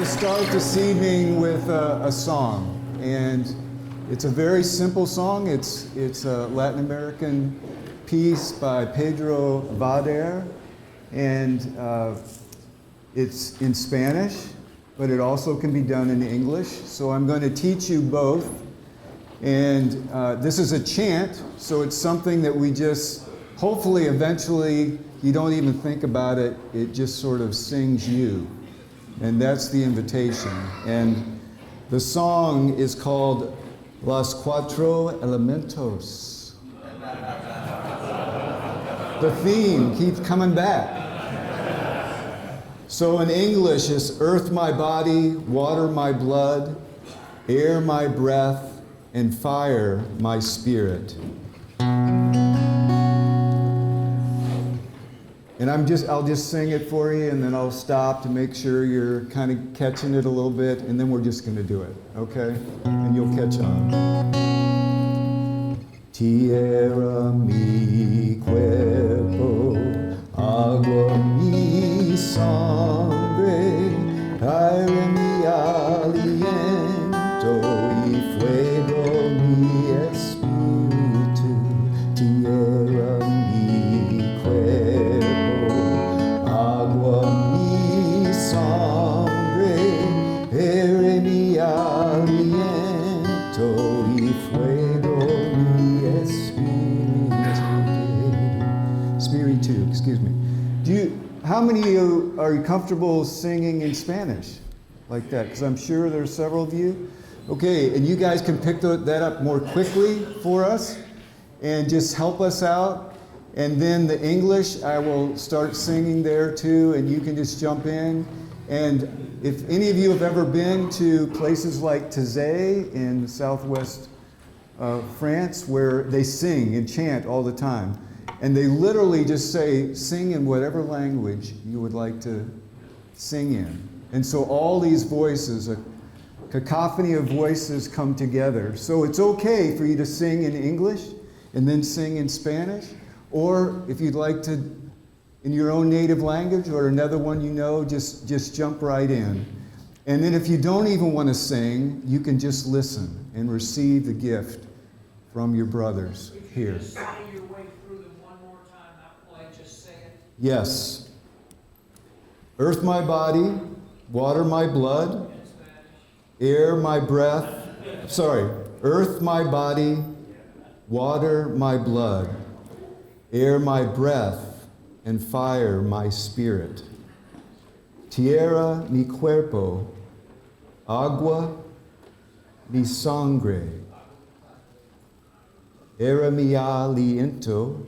start this evening with a song, and it's a very simple song. It's a Latin American piece by Pedro Vader, and it's in Spanish, but it also can be done in English. So I'm going to teach you both, and this is a chant, so it's something that we just, hopefully eventually, you don't even think about it, it just sort of sings you. And that's the invitation. And the song is called Los Cuatro Elementos. The theme keeps coming back. So in English, it's earth my body, water my blood, air my breath, and fire my spirit. And I'll just sing it for you, and then I'll stop to make sure you're kind of catching it a little bit, and then we're just going to do it, okay? And you'll catch on. Tierra mi cuerpo, agua mi sangre, aire mi aliento y fuego mi espíritu. Tierra mi cuerpo, agua mi sangre, aire mi aliento y fuego mi espíritu. Excuse me. How many of you are comfortable singing in Spanish like that? Because I'm sure there's several of you. Okay, and you guys can pick that up more quickly for us and just help us out. And then the English, I will start singing there too, and you can just jump in. And if any of you have ever been to places like Taizé in southwest France, where they sing and chant all the time, and they literally just say, sing in whatever language you would like to sing in. And so all these voices, a cacophony of voices come together. So it's okay for you to sing in English and then sing in Spanish, or if you'd like to, in your own native language or another one you know, just jump right in. And then if you don't even want to sing, you can just listen and receive the gift from your brothers here. Just say your way through them one more time, not while I just say it. Yes. Earth my body, water my blood, air my breath. Sorry. Earth my body, water my blood, air my breath, and fire my spirit. Tierra mi cuerpo, agua mi sangre, air mi aliento,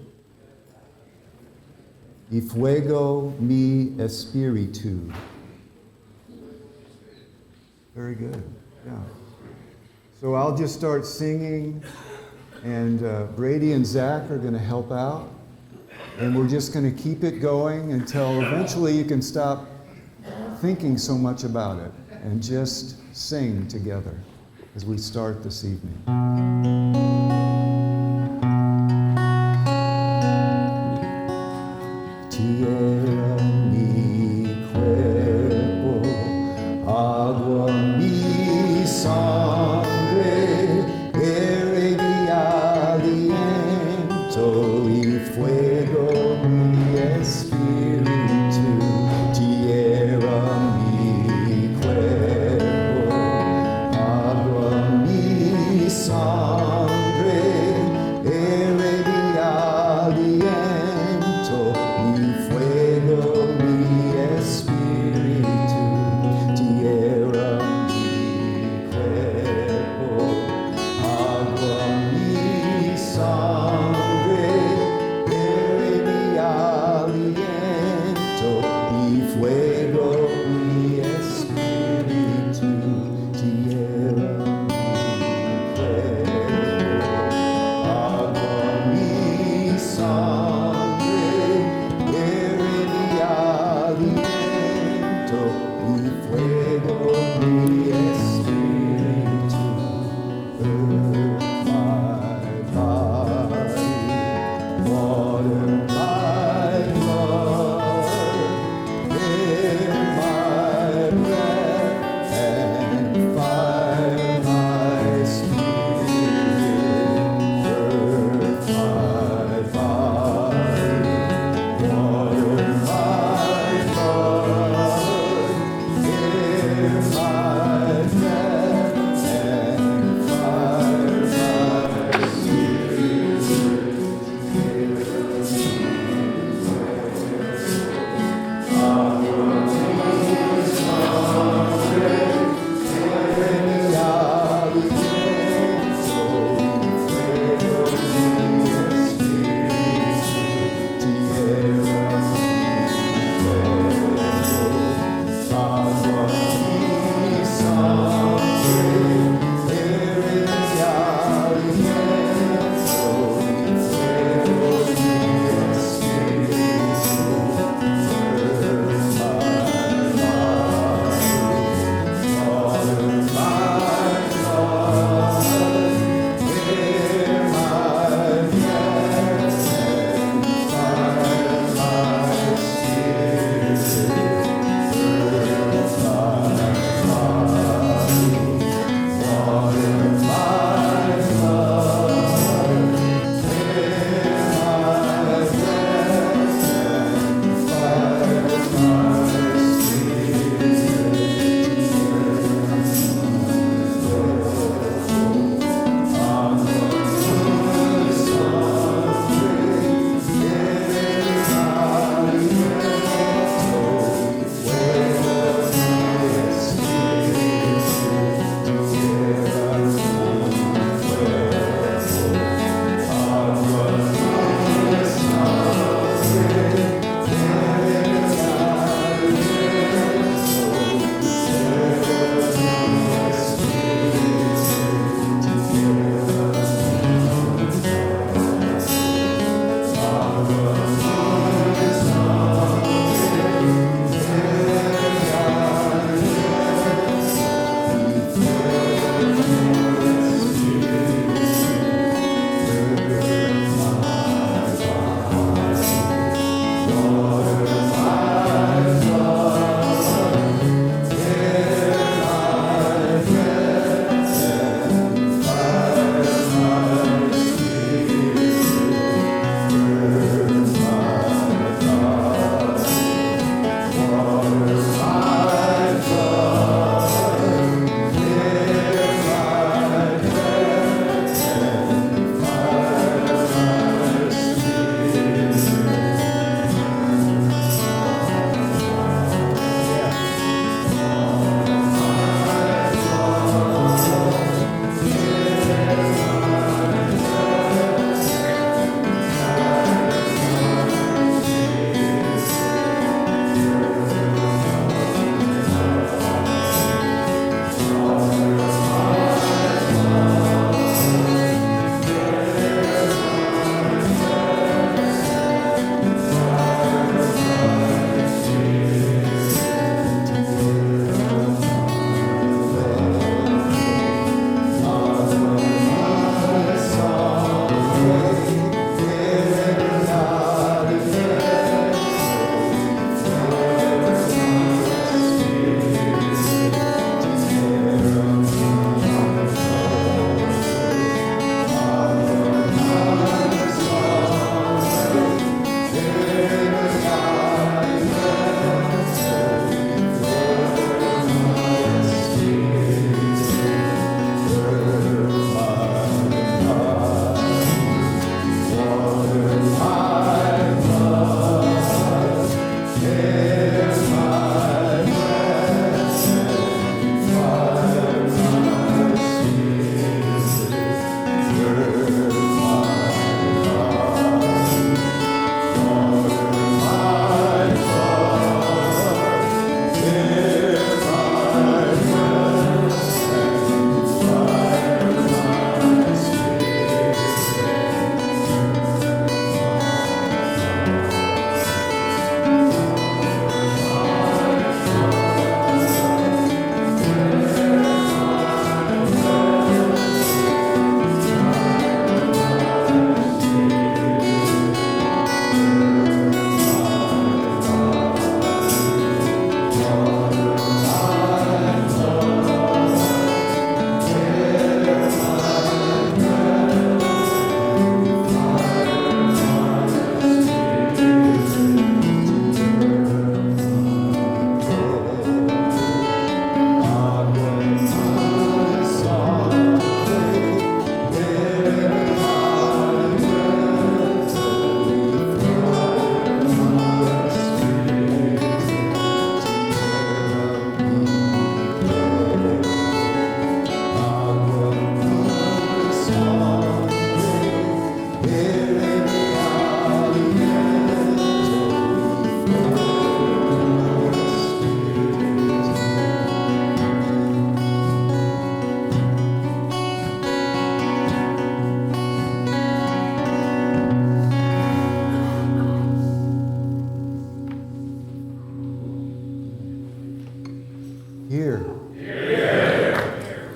y fuego mi espíritu. Very good. Yeah. So I'll just start singing, and Brady and Zach are going to help out, and we're just going to keep it going until eventually you can stop thinking so much about it and just sing together as we start this evening. Tierra mi cuerpo, agua mi sangre, aire mi aliento y fuego mi espíritu. Tierra mi cuerpo, agua mi sangre, aire mi aliento y fuego mi espíritu. Tierra mi cuerpo, agua mi sangre, aire mi aliento y fuego mi espíritu. Tierra mi cuerpo, agua mi sangre, aire mi aliento y fuego mi espíritu. Earth my body, water my blood, air my breath,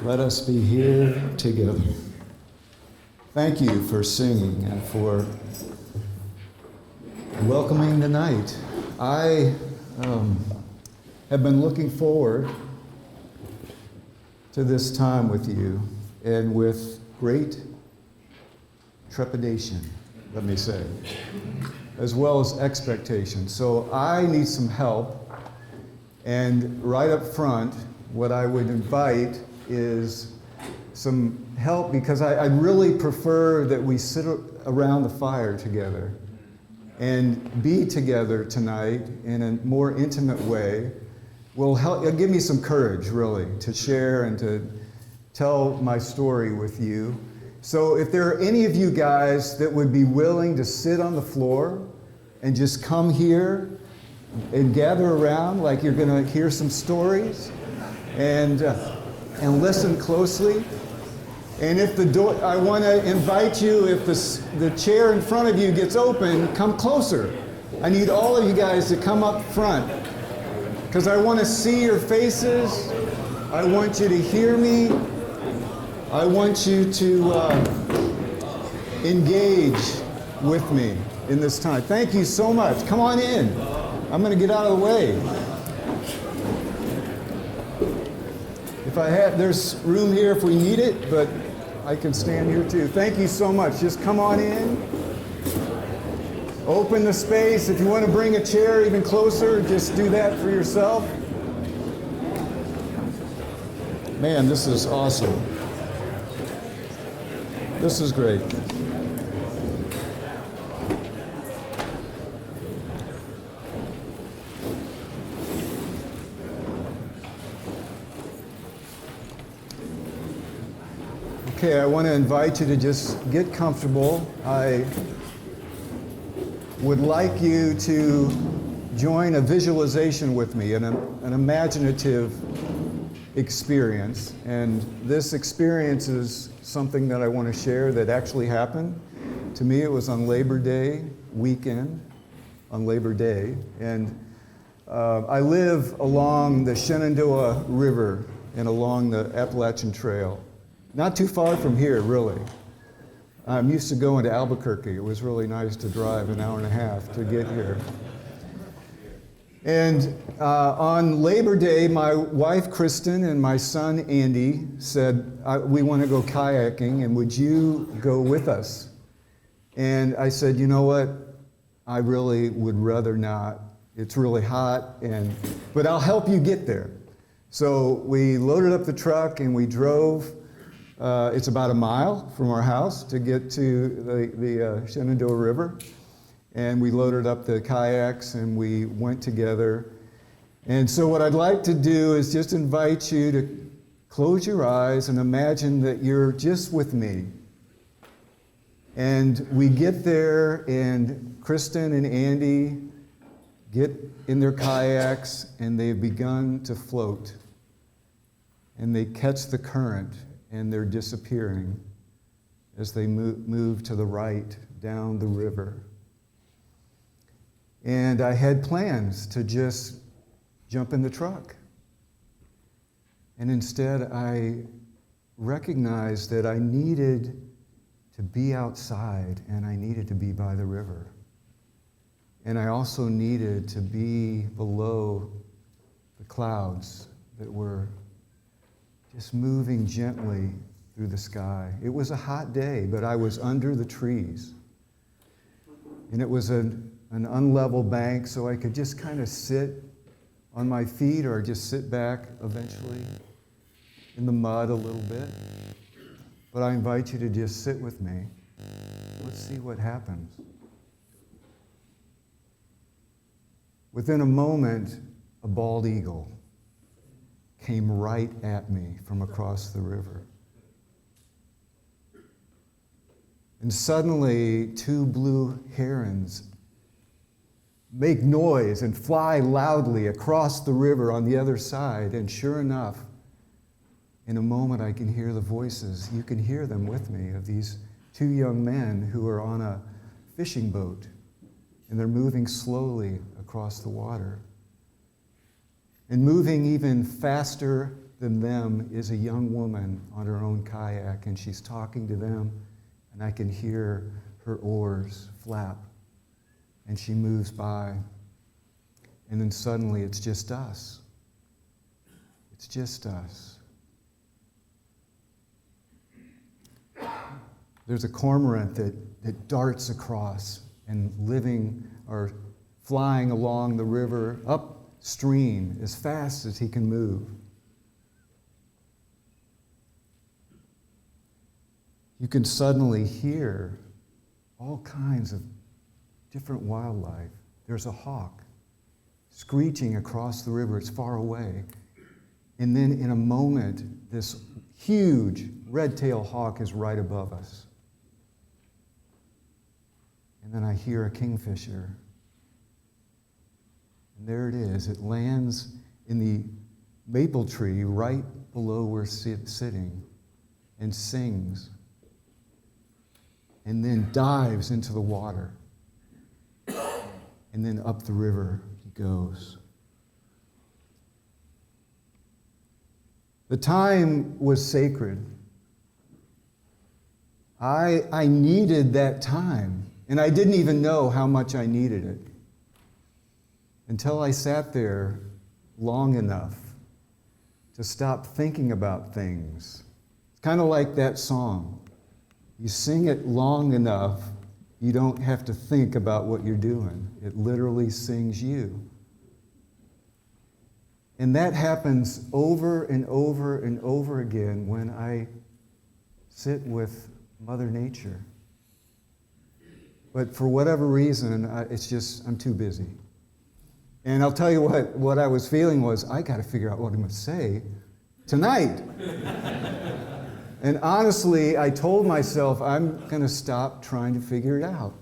Let us be here together. Thank you for singing and for welcoming the night. I have been looking forward to this time with you, and with great trepidation, let me say, as well as expectation. So I need some help, and right up front, what I would invite is some help, because I really prefer that we sit around the fire together and be together tonight in a more intimate way. Will help give me some courage, really, to share and to tell my story with you. So if there are any of you guys that would be willing to sit on the floor and just come here and gather around like you're going to hear some stories and listen closely. And if the door, I want to invite you, if the chair in front of you gets open, come closer. I need all of you guys to come up front, because I want to see your faces. I want you to hear me. I want you to engage with me in this time. Thank you so much. Come on in. I'm going to get out of the way. There's room here if we need it, but I can stand here too. Thank you so much. Just come on in. Open the space. If you want to bring a chair even closer, just do that for yourself. Man, this is awesome. This is great. Okay, I want to invite you to just get comfortable. I would like you to join a visualization with me, an imaginative experience. And this experience is something that I want to share that actually happened. To me, it was on Labor Day weekend, on Labor Day. And I live along the Shenandoah River and along the Appalachian Trail. Not too far from here, really. I'm used to going to Albuquerque. It was really nice to drive an hour and a half to get here. And on Labor Day, my wife, Kristen, and my son, Andy, said, we want to go kayaking, and would you go with us? And I said, you know what? I really would rather not. It's really hot, but I'll help you get there. So we loaded up the truck, and we drove. It's about a mile from our house to get to the Shenandoah River. And we loaded up the kayaks and we went together. And so what I'd like to do is just invite you to close your eyes and imagine that you're just with me. And we get there, and Kristen and Andy get in their kayaks, and they've begun to float. And they catch the current, and they're disappearing as they move to the right down the river. And I had plans to just jump in the truck. And instead, I recognized that I needed to be outside, and I needed to be by the river. And I also needed to be below the clouds that were just moving gently through the sky. It was a hot day, but I was under the trees. And it was an unlevel bank, so I could just kind of sit on my feet or just sit back eventually in the mud a little bit. But I invite you to just sit with me. Let's see what happens. Within a moment, a bald eagle came right at me from across the river. And suddenly, two blue herons make noise and fly loudly across the river on the other side. And sure enough, in a moment I can hear the voices, you can hear them with me, of these two young men who are on a fishing boat. And they're moving slowly across the water. And moving even faster than them is a young woman on her own kayak, and she's talking to them, and I can hear her oars flap, and she moves by, and then suddenly it's just us. It's just us. There's a cormorant that darts across and living or flying along the river upstream as fast as he can move. You can suddenly hear all kinds of different wildlife. There's a hawk screeching across the river. It's far away. And then in a moment, this huge red-tailed hawk is right above us. And then I hear a kingfisher. And there it is. It lands in the maple tree right below where we're sitting and sings. And then dives into the water. And then up the river he goes. The time was sacred. I needed that time, and I didn't even know how much I needed it until I sat there long enough to stop thinking about things. It's kind of like that song. You sing it long enough, you don't have to think about what you're doing. It literally sings you. And that happens over and over and over again when I sit with Mother Nature. But for whatever reason, it's just, I'm too busy. And I'll tell you what I was feeling was, I got to figure out what I'm going to say tonight. And honestly, I told myself, I'm going to stop trying to figure it out.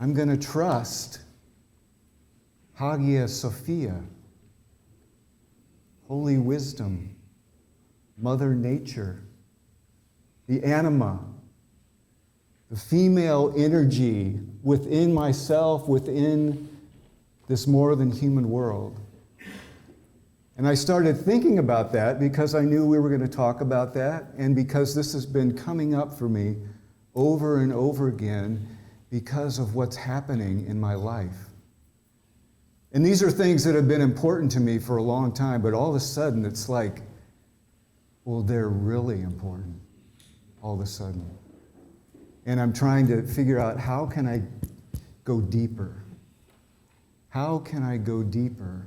I'm going to trust Hagia Sophia, Holy Wisdom, Mother Nature, the anima, the female energy within myself, within this more than human world. And I started thinking about that because I knew we were going to talk about that, and because this has been coming up for me over and over again because of what's happening in my life. And these are things that have been important to me for a long time, but all of a sudden it's like, well, they're really important all of a sudden. And I'm trying to figure out, how can I go deeper? How can I go deeper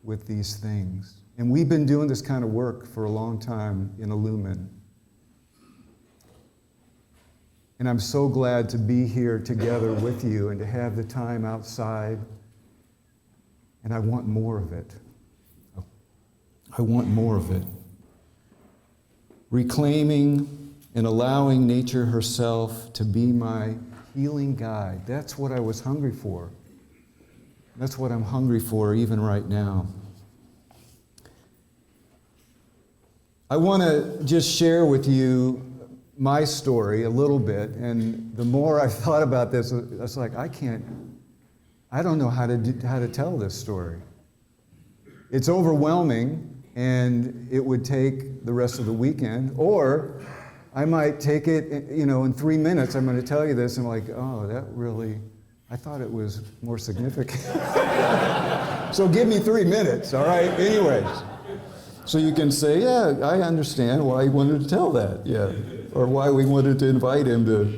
with these things? And we've been doing this kind of work for a long time in Illumin. And I'm so glad to be here together with you and to have the time outside. And I want more of it. I want more of it. Reclaiming and allowing nature herself to be my healing guide. That's what I was hungry for. That's what I'm hungry for even right now. I want to just share with you my story a little bit, and the more I thought about this, I was like, I don't know how to tell this story. It's overwhelming, and it would take the rest of the weekend, or I might take it, in 3 minutes, I'm going to tell you this, and I'm like, oh, that really, I thought it was more significant. So give me 3 minutes, all right? Anyways. So you can say, yeah, I understand why he wanted to tell that, yeah. Or why we wanted to invite him to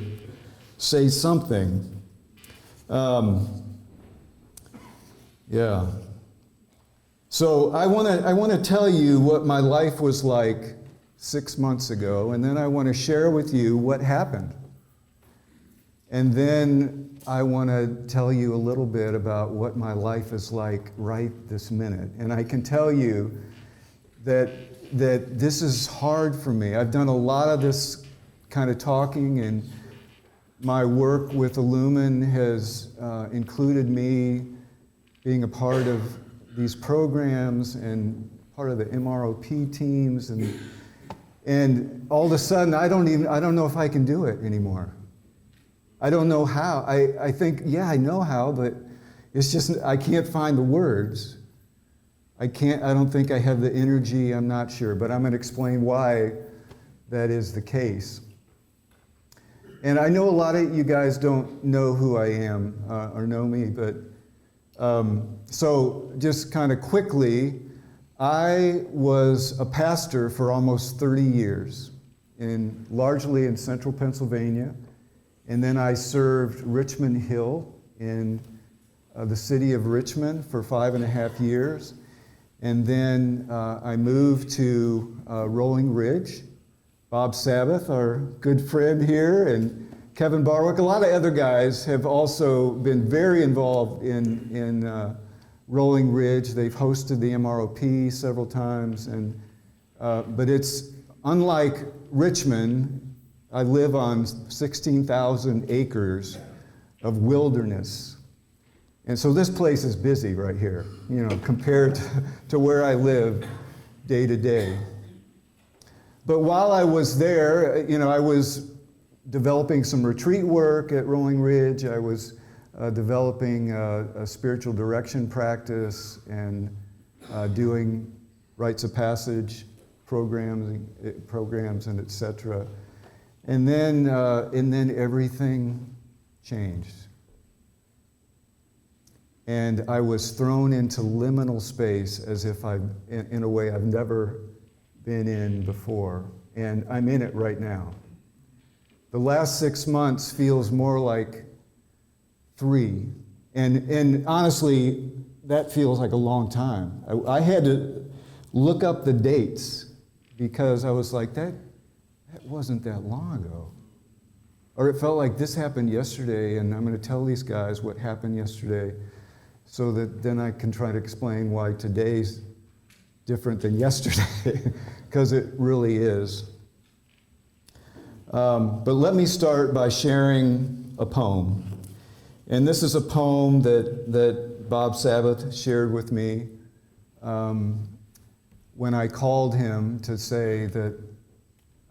say something. Yeah. So I want to tell you what my life was like 6 months ago, and then I want to share with you what happened. And then I want to tell you a little bit about what my life is like right this minute. And I can tell you that this is hard for me. I've done a lot of this kind of talking, and my work with Illumin has included me being a part of these programs and part of the MROP teams, and all of a sudden I don't know if I can do it anymore. I don't know how. I think, yeah, I know how, but it's just I can't find the words. I don't think I have the energy, I'm not sure, but I'm going to explain why that is the case. And I know a lot of you guys don't know who I am or know me, but so just kind of quickly, I was a pastor for almost 30 years, largely in central Pennsylvania, and then I served Richmond Hill in the city of Richmond for 5.5 years, and then I moved to Rolling Ridge. Bob Sabbath, our good friend here, and Kevin Barwick, a lot of other guys have also been very involved in Rolling Ridge. They've hosted the MROP several times, but it's unlike Richmond. I live on 16,000 acres of wilderness. And so this place is busy right here, compared to where I live day to day. But while I was there, I was developing some retreat work at Rolling Ridge. I was developing a spiritual direction practice and doing rites of passage programs and etc. And then everything changed. And I was thrown into liminal space as if in a way I've never been in before. And I'm in it right now. The last 6 months feels more like 3. And honestly, that feels like a long time. I had to look up the dates because I was like, that wasn't that long ago. Or it felt like this happened yesterday, and I'm going to tell these guys what happened yesterday so that then I can try to explain why today's different than yesterday, because it really is. But let me start by sharing a poem. And this is a poem that Bob Sabbath shared with me when I called him to say that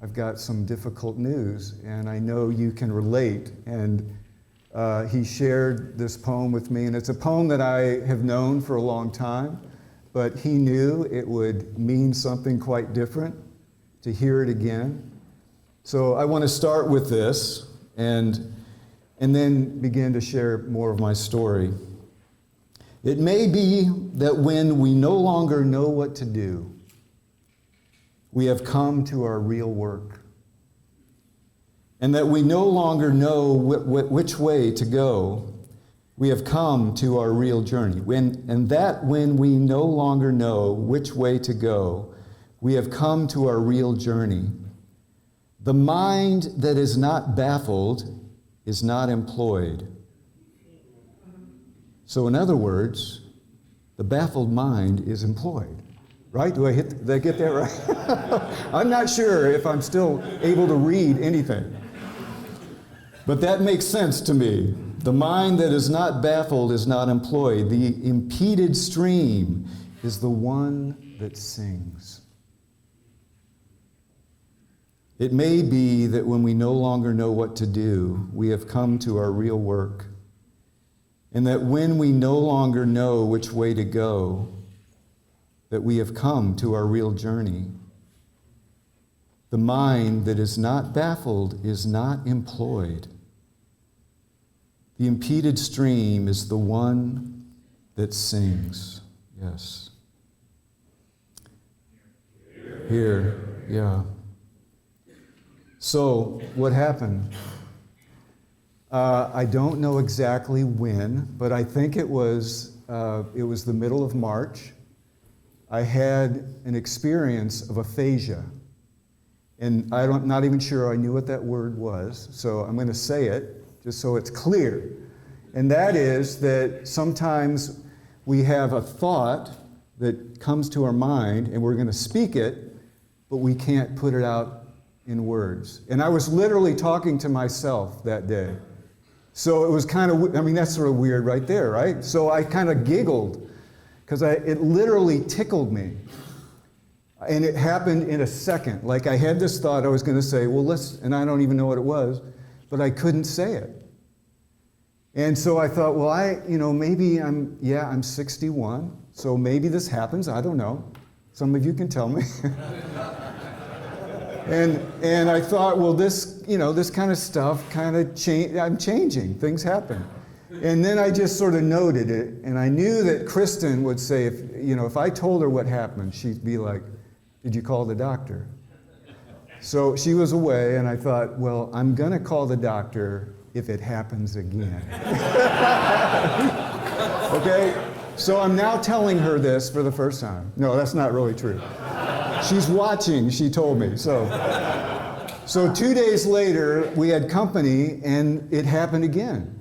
I've got some difficult news and I know you can relate. And he shared this poem with me, and it's a poem that I have known for a long time, but he knew it would mean something quite different to hear it again. So I want to start with this and then begin to share more of my story. It may be that when we no longer know what to do, we have come to our real work. And that we no longer know which way to go, we have come to our real journey. And that when we no longer know which way to go, we have come to our real journey. The mind that is not baffled is not employed. So in other words, the baffled mind is employed. Right? Did I get that right? I'm not sure if I'm still able to read anything. But that makes sense to me. The mind that is not baffled is not employed. The impeded stream is the one that sings. It may be that when we no longer know what to do, we have come to our real work. And that when we no longer know which way to go, that we have come to our real journey. The mind that is not baffled is not employed. The impeded stream is the one that sings. Yes. Here, yeah. So, what happened? I don't know exactly when, but I think it was the middle of March. I had an experience of aphasia. And I'm not even sure I knew what that word was, so I'm going to say it just so it's clear. And that is that sometimes we have a thought that comes to our mind and we're going to speak it, but we can't put it out in words. And I was literally talking to myself that day. So it was kind of, that's sort of weird right there, right? So I kind of giggled because it literally tickled me. And it happened in a second. Like I had this thought I was going to say, and I don't even know what it was, but I couldn't say it. And so I thought, maybe I'm 61. So maybe this happens, I don't know. Some of you can tell me. And I thought, well, this kind of stuff I'm changing, things happen. And then I just sort of noted it, and I knew that Kristen would say, if I told her what happened, she'd be like, did you call the doctor? So she was away, and I thought, well, I'm going to call the doctor if it happens again. Okay? So I'm now telling her this for the first time. No, that's not really true. She's watching, she told me. So 2 days later, we had company, and it happened again,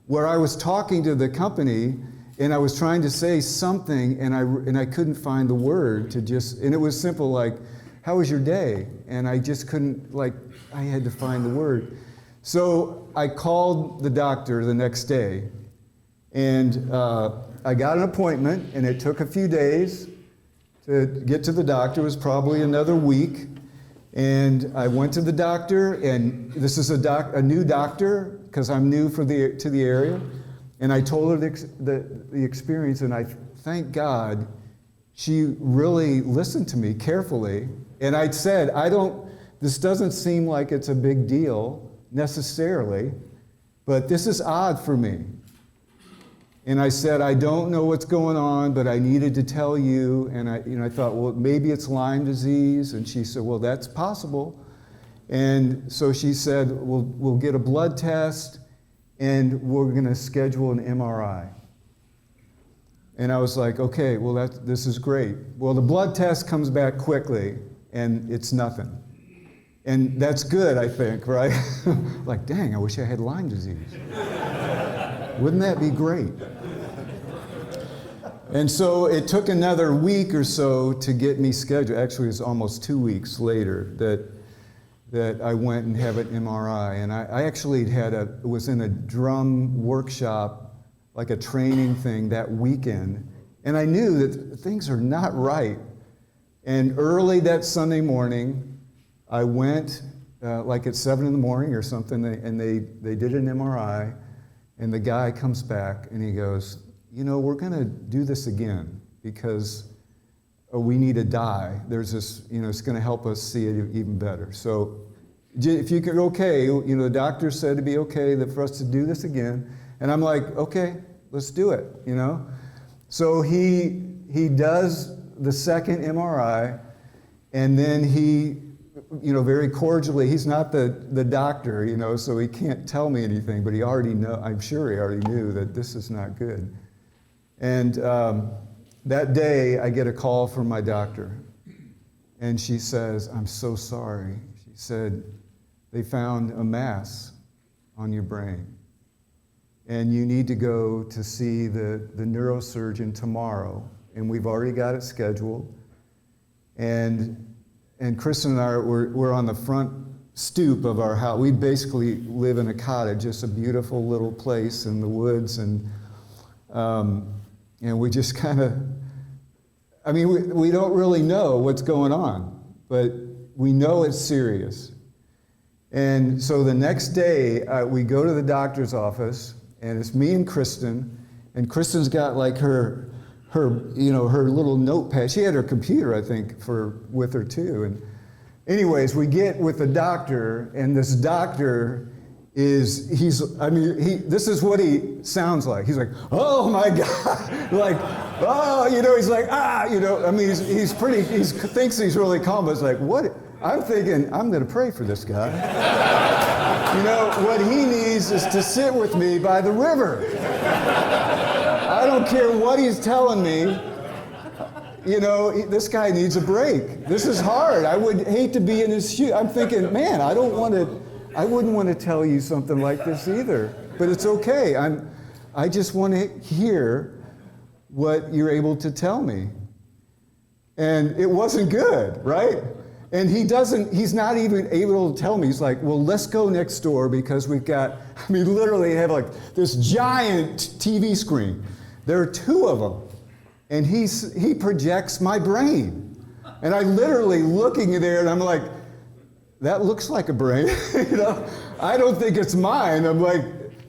where I was talking to the company, and I was trying to say something, and I couldn't find the word to and it was simple, like, how was your day? And I just couldn't, I had to find the word. So I called the doctor the next day, and I got an appointment, and it took a few days to get to the doctor. It was probably another week. And I went to the doctor, and this is a new doctor, because I'm new to the area. And I told her the experience, and I thank God she really listened to me carefully. And I'd said, this doesn't seem like it's a big deal necessarily, but this is odd for me. And I said, I don't know what's going on, but I needed to tell you. And I thought, well, maybe it's Lyme disease. And she said, well, that's possible. And so she said, we'll get a blood test, and we're going to schedule an MRI. And I was like, okay, well, this is great. Well, the blood test comes back quickly, and it's nothing. And that's good, I think, right? Like, dang, I wish I had Lyme disease. Wouldn't that be great? And so it took another week or so to get me scheduled. Actually, it was almost 2 weeks later that I went and had an MRI. And I actually was in a drum workshop, like a training thing that weekend. And I knew that things are not right. And early that Sunday morning, I went like at 7 in the morning or something, and they did an MRI. And the guy comes back and he goes, we're going to do this again because we need a dye. There's this, it's going to help us see it even better. So if you could, okay, the doctor said it'd be okay for us to do this again. And I'm like, okay, let's do it, So he does the second MRI, and then he, very cordially, he's not the doctor, so he can't tell me anything, but I'm sure he already knew that this is not good. And that day, I get a call from my doctor, and she says, I'm so sorry. She said, they found a mass on your brain, and you need to go to see the neurosurgeon tomorrow, and we've already got it scheduled. And Kristen and I we're on the front stoop of our house. We basically live in a cottage, just a beautiful little place in the woods, and we just kind of, we don't really know what's going on, but we know it's serious. And so the next day, we go to the doctor's office, and it's me and Kristen's got like her little notepad. She had her computer, I think, with her too. And anyways, we get with the doctor, and this doctor this is what he sounds like. He's like, oh my God, like, oh, he's like, he thinks he's really calm, but it's like, what? I'm thinking, I'm going to pray for this guy. What he needs is to sit with me by the river. I don't care what he's telling me. This guy needs a break. This is hard. I would hate to be in his shoes. I'm thinking, man, I wouldn't want to tell you something like this either. But it's okay. I just want to hear what you're able to tell me. And it wasn't good, right? And he's not even able to tell me. He's like, well, let's go next door because we've got, literally have like this giant TV screen. There are 2 of them. And he projects my brain. And I literally looking there, and I'm like, that looks like a brain. I don't think it's mine.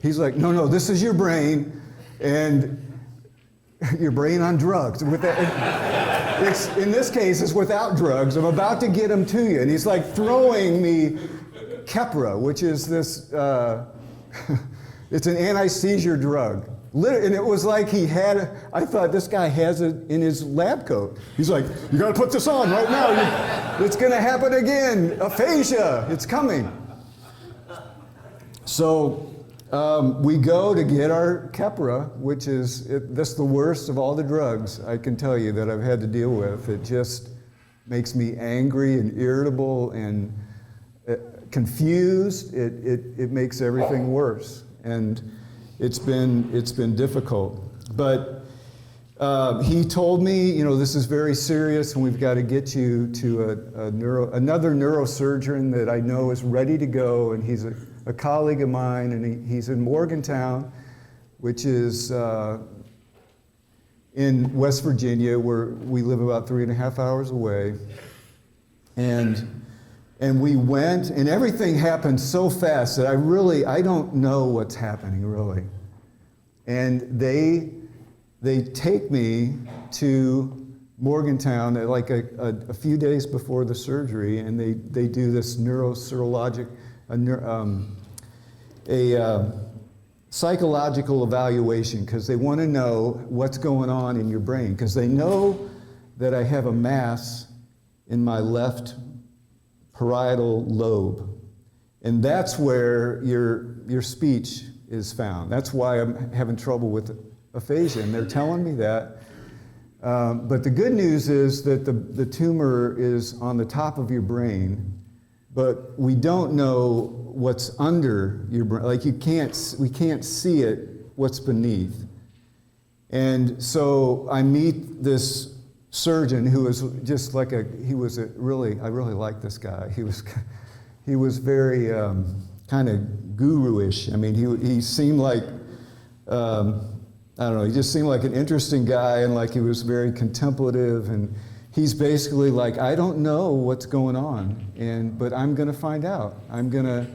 He's like, no, this is your brain. And your brain on drugs. With that, in this case, it's without drugs. I'm about to get him to you. And he's like throwing me Keppra, which is this, it's an anti-seizure drug. And it was like he had, I thought this guy has it in his lab coat. He's like, you gotta put this on right now. It's gonna happen again. Aphasia, it's coming. So we go to get our Keppra, which is, that's the worst of all the drugs I can tell you that I've had to deal with. It just makes me angry and irritable and confused. It makes everything worse. And it's been difficult. But he told me, you know, this is very serious and we've got to get you to another neurosurgeon that I know is ready to go, and he's a colleague of mine, and he's in Morgantown, which is in West Virginia, where we live about 3.5 hours away. And we went, and everything happened so fast that I don't know what's happening, really. And they take me to Morgantown like a few days before the surgery, and they do this neuroserologic, psychological evaluation, because they want to know what's going on in your brain, because they know that I have a mass in my left parietal lobe, and that's where your speech is found. That's why I'm having trouble with aphasia, and they're telling me that. But the good news is that the tumor is on the top of your brain, but we don't know what's under your brain. Like we can't see it, what's beneath. And so I meet this surgeon who was just like I really liked this guy. He was very kind of guru-ish. I mean, he seemed like, I don't know, he just seemed like an interesting guy, and like he was very contemplative, and he's basically like, I don't know what's going on, but I'm gonna find out. I'm gonna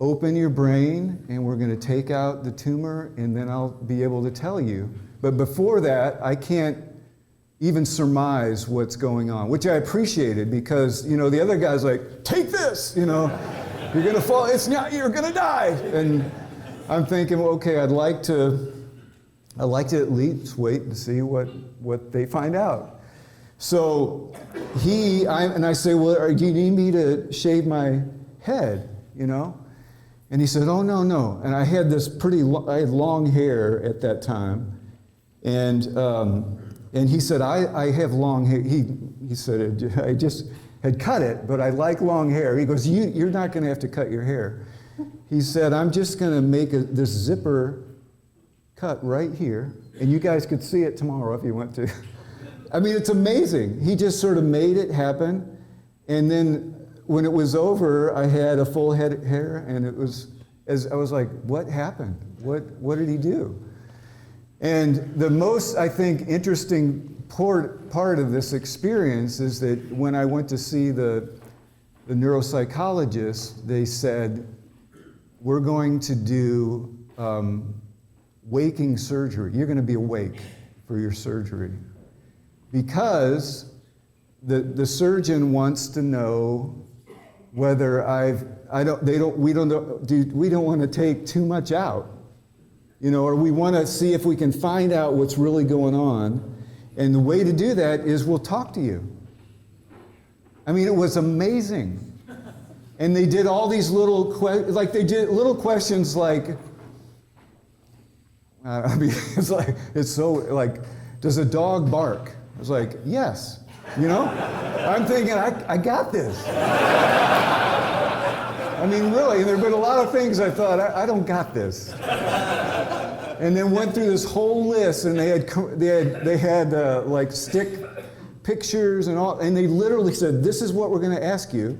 open your brain, and we're gonna take out the tumor, and then I'll be able to tell you. But before that, I can't even surmise what's going on, which I appreciated, because, you know, the other guy's like, take this, you know, you're gonna fall, it's not, you're gonna die. And I'm thinking, well, okay, I'd like to at least wait to see what they find out. So I say, well, do you need me to shave my head, you know? And he said, oh, no. And I had I had long hair at that time. And he said, I have long hair. He said, I just had cut it, but I like long hair. He goes, you're not gonna have to cut your hair. He said, I'm just gonna make this zipper cut right here, and you guys could see it tomorrow if you want to. I mean, it's amazing. He just sort of made it happen, and then when it was over, I had a full head of hair, and I was like, what happened? What did he do? And the most, I think, interesting part of this experience is that when I went to see the neuropsychologist, they said, we're going to do waking surgery. You're going to be awake for your surgery. Because the surgeon wants to know whether we don't want to take too much out. You know, or we want to see if we can find out what's really going on. And the way to do that is we'll talk to you. I mean, it was amazing. And they did all these little questions like, I mean, it's so like, does a dog bark? I was like, yes. You know? I'm thinking, I got this. I mean, really, there have been a lot of things I thought, I don't got this. And then went through this whole list, and they had like stick pictures and all, and they literally said, "This is what we're going to ask you,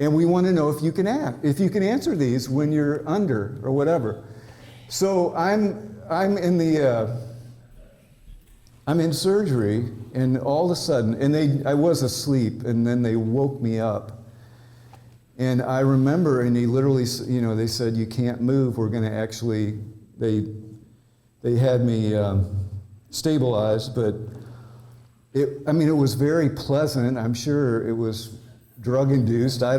and we want to know if you can answer these when you're under or whatever." So I'm in surgery, and all of a sudden, I was asleep, and then they woke me up. And I remember, and they literally, you know, they said, you can't move. We're going to actually, they had me stabilized, but it was very pleasant. I'm sure it was drug-induced. I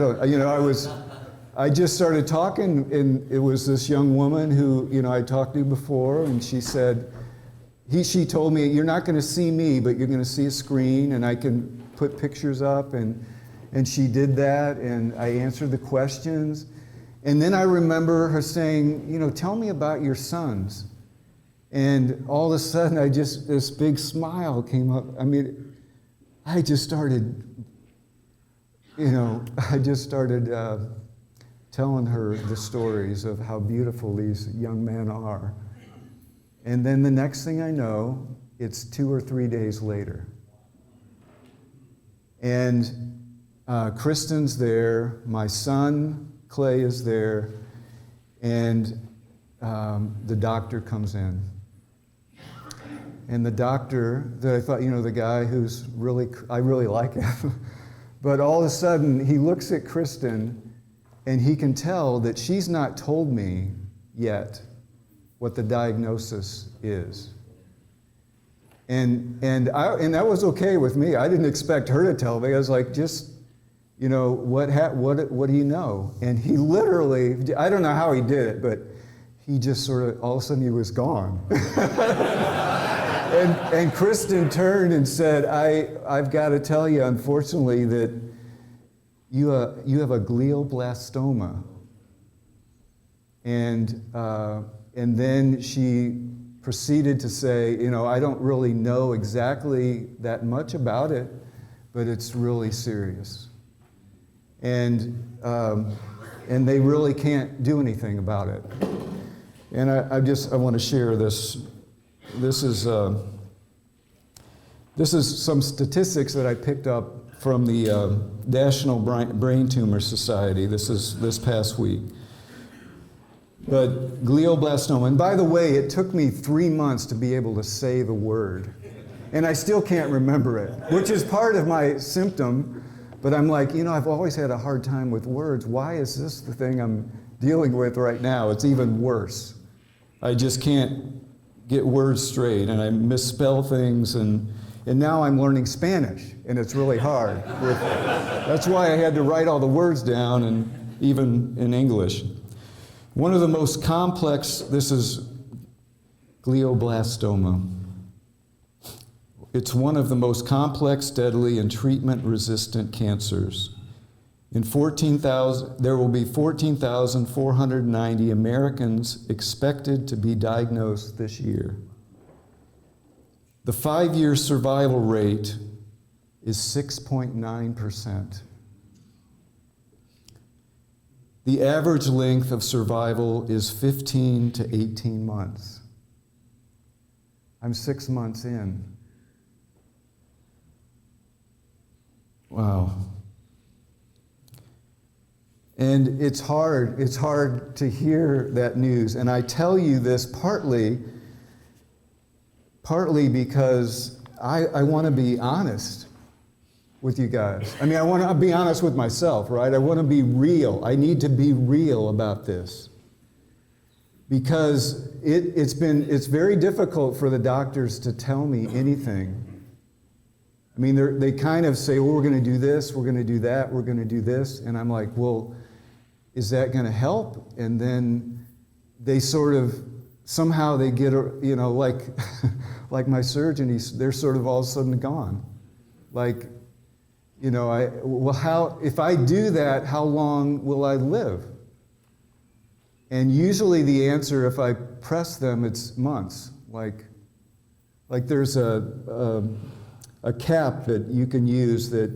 just started talking, and it was this young woman who, I talked to before, and she said, she told me, you're not going to see me, but you're going to see a screen, and I can put pictures up, and she did that, and I answered the questions. And then I remember her saying, tell me about your sons. And all of a sudden, this big smile came up. I just started, telling her the stories of how beautiful these young men are. And then the next thing I know, it's 2 or 3 days later. And Kristen's there, my son, Clay, is there, and the doctor comes in. And the doctor, I thought, the guy who's I really like him. But all of a sudden, he looks at Kristen, and he can tell that she's not told me yet what the diagnosis is. And that was okay with me. I didn't expect her to tell me. I was like, just, what do you know? And he literally, I don't know how he did it, but he just sort of, all of a sudden he was gone. And Kristen turned and said, I've got to tell you, unfortunately, that you have a glioblastoma. And then she proceeded to say, I don't really know exactly that much about it, but it's really serious. And they really can't do anything about it. And I want to share this. This is some statistics that I picked up from the National Brain Tumor Society. This past week. But glioblastoma, and by the way, it took me 3 months to be able to say the word. And I still can't remember it, which is part of my symptom. But I'm like, I've always had a hard time with words. Why is this the thing I'm dealing with right now? It's even worse. I just can't get words straight, and I misspell things, and now I'm learning Spanish, and it's really hard. That's why I had to write all the words down, and even in English. One of the most complex, this is glioblastoma. It's one of the most complex, deadly, and treatment-resistant cancers. There will be 14,490 Americans expected to be diagnosed this year. The 5-year survival rate is 6.9%. The average length of survival is 15 to 18 months. I'm 6 months in. Wow. And it's hard to hear that news. And I tell you this partly because I want to be honest with you guys. I want to be honest with myself, right? I want to be real. I need to be real about this. Because it's very difficult for the doctors to tell me anything. They kind of say, well, we're going to do this, we're going to do that, we're going to do this. And I'm like, well, is that going to help? And then they sort of, somehow they get, like my surgeon, they're sort of all of a sudden gone. Like, if I do that, how long will I live? And usually the answer, if I press them, it's months. Like there's a cap that you can use that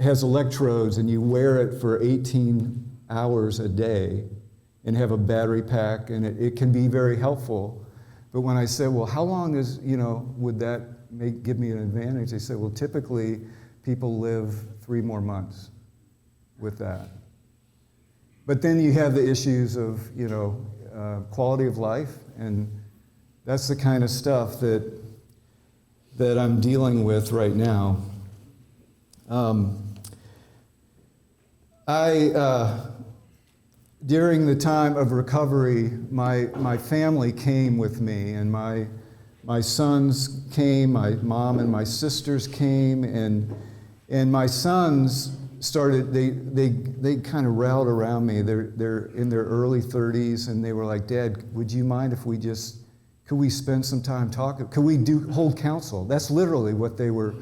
has electrodes, and you wear it for 18 hours a day and have a battery pack, and it can be very helpful. But when I said, well, how long would that give me an advantage? They said, well, typically people live 3 more months with that. But then you have the issues of, quality of life, and that's the kind of stuff that I'm dealing with right now. During the time of recovery, my family came with me, and my my sons came, my mom and my sisters came, and my sons started, they kind of rallied around me. They're in their early 30s, and they were like, Dad, would you mind if could we spend some time talking? Could we hold counsel? That's literally what they were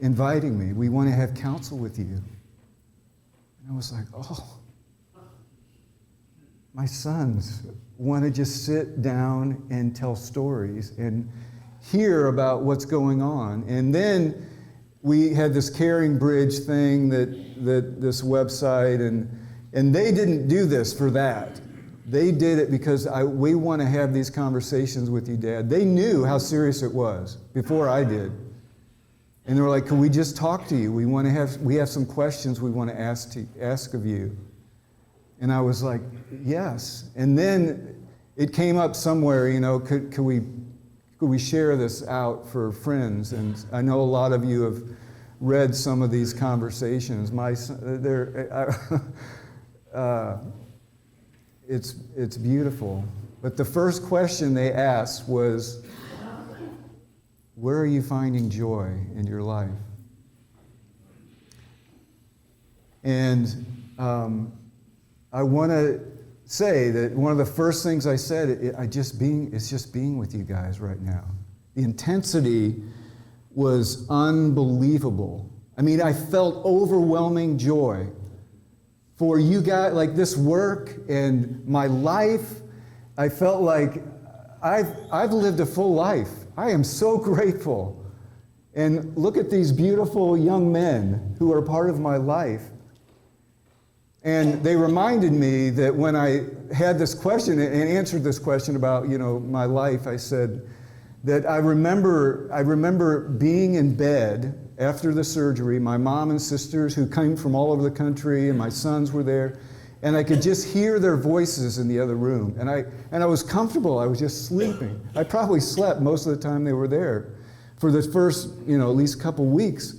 inviting me. We want to have counsel with you. And I was like, oh, my sons want to just sit down and tell stories and hear about what's going on. And then we had this Caring Bridge thing that this website, and they didn't do this for that. They did it because we want to have these conversations with you, Dad. They knew how serious it was before I did. And they were like, can we just talk to you? We have some questions we want to ask of you. And I was like, yes. And then it came up somewhere, could we share this out for friends? And I know a lot of you have read some of these conversations. It's beautiful. But the first question they asked was, where are you finding joy in your life? And I want to say that one of the first things I said, it's just being with you guys right now. The intensity was unbelievable. I mean, I felt overwhelming joy for you guys, like this work and my life. I felt like I've lived a full life. I am so grateful. And look at these beautiful young men who are part of my life. And they reminded me that when I had this question and answered this question about, my life, I said that I remember being in bed after the surgery, my mom and sisters who came from all over the country, and my sons were there, and I could just hear their voices in the other room. And I was comfortable. I was just sleeping. I probably slept most of the time they were there for the first, at least couple weeks.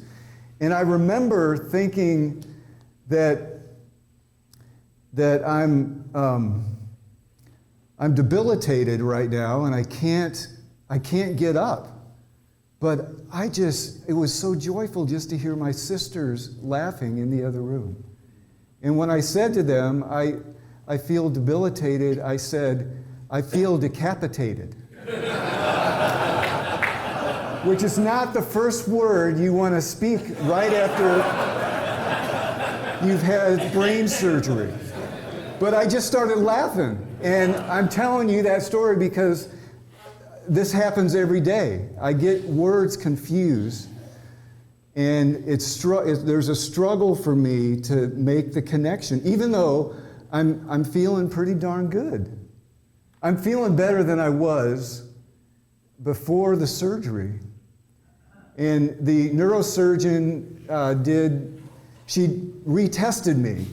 And I remember thinking that I'm debilitated right now, and I can't get up. But it was so joyful just to hear my sisters laughing in the other room. And when I said to them, I feel debilitated, I said, I feel decapitated. Which is not the first word you want to speak right after you've had brain surgery. But I just started laughing. And I'm telling you that story because this happens every day. I get words confused. And there's a struggle for me to make the connection, even though I'm feeling pretty darn good. I'm feeling better than I was before the surgery. And the neurosurgeon she retested me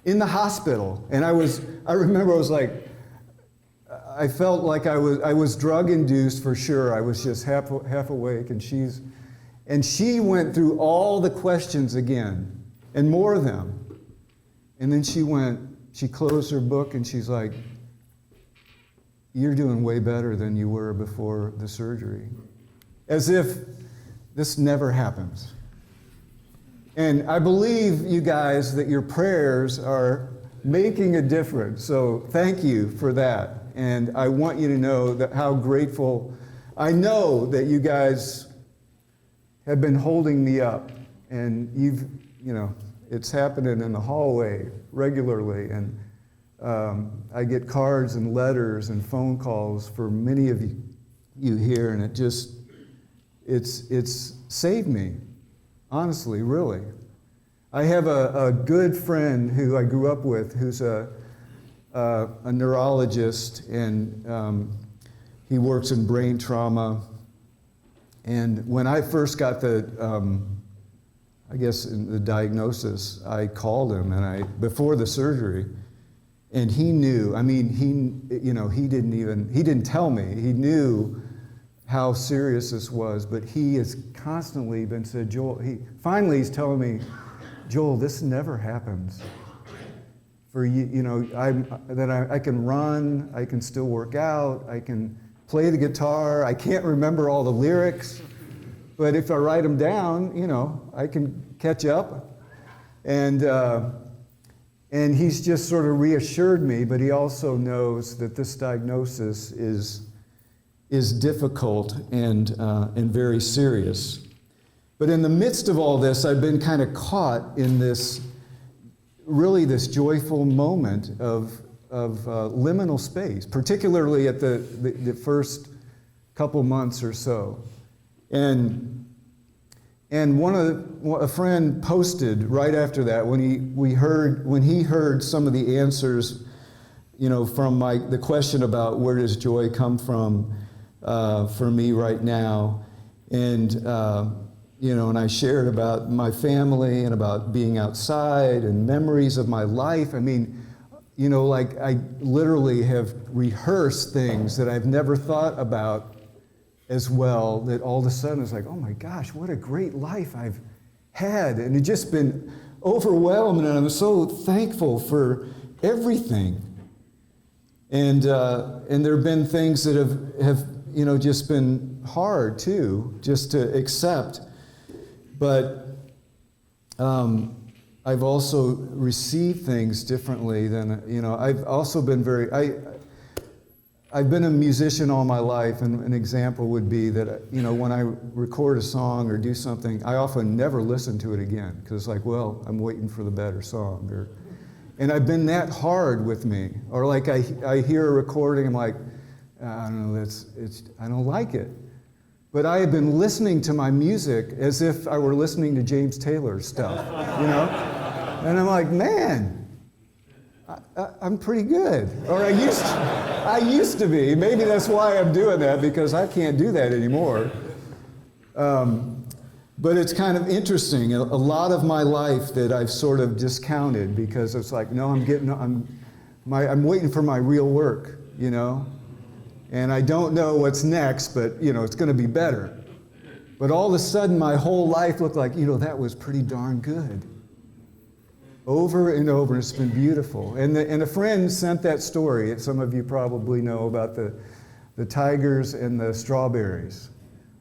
in the hospital. And I remember I was like, I felt like I was drug induced for sure. I was just half awake, and she went through all the questions again, and more of them. And then she closed her book, and she's like, you're doing way better than you were before the surgery. As if this never happens. And I believe, you guys, that your prayers are making a difference. So thank you for that. And I want you to know that how grateful I know that you guys have been holding me up. And it's happening in the hallway regularly. And I get cards and letters and phone calls for many of you here. And it's saved me. Honestly, really. I have a good friend who I grew up with who's a neurologist, and he works in brain trauma. And when I first got the diagnosis, I called him before the surgery, and he knew. I mean, he didn't tell me. He knew how serious this was, but he has constantly been said, Joel, finally he's telling me, Joel, this never happens. For you, that I can run, I can still work out, I can play the guitar. I can't remember all the lyrics, but if I write them down, you know, I can catch up. And he's just sort of reassured me, but he also knows that this diagnosis is difficult and very serious. But in the midst of all this, I've been kind of caught in this joyful moment of liminal space, particularly at the first couple months or so. And a friend posted right after that when he heard some of the answers, you know, from the question about where does joy come from for me right now, and you know, and I shared about my family and about being outside and memories of my life. I mean, you know, like I literally have rehearsed things that I've never thought about as well, that all of a sudden it's like, oh my gosh, what a great life I've had. And it's just been overwhelmed, and I'm so thankful for everything. And there have been things that have you know, just been hard too, just to accept. But I've also received things differently than, you know, I've also been I've been a musician all my life, and an example would be that, you know, when I record a song or do something, I often never listen to it again, because it's like, well, I'm waiting for the better song. And I've been that hard with me. Or like I hear a recording, I'm like, I don't know, I don't like it. But I have been listening to my music as if I were listening to James Taylor's stuff, you know? And I'm like, man, I'm pretty good. Or I used to be. Maybe that's why I'm doing that, because I can't do that anymore. But it's kind of interesting. A lot of my life that I've sort of discounted, because it's like, no, I'm waiting for my real work, you know? And I don't know what's next, but, you know, it's going to be better. But all of a sudden, my whole life looked like, you know, that was pretty darn good. Over and over, and it's been beautiful. And a friend sent that story, some of you probably know, about the tigers and the strawberries,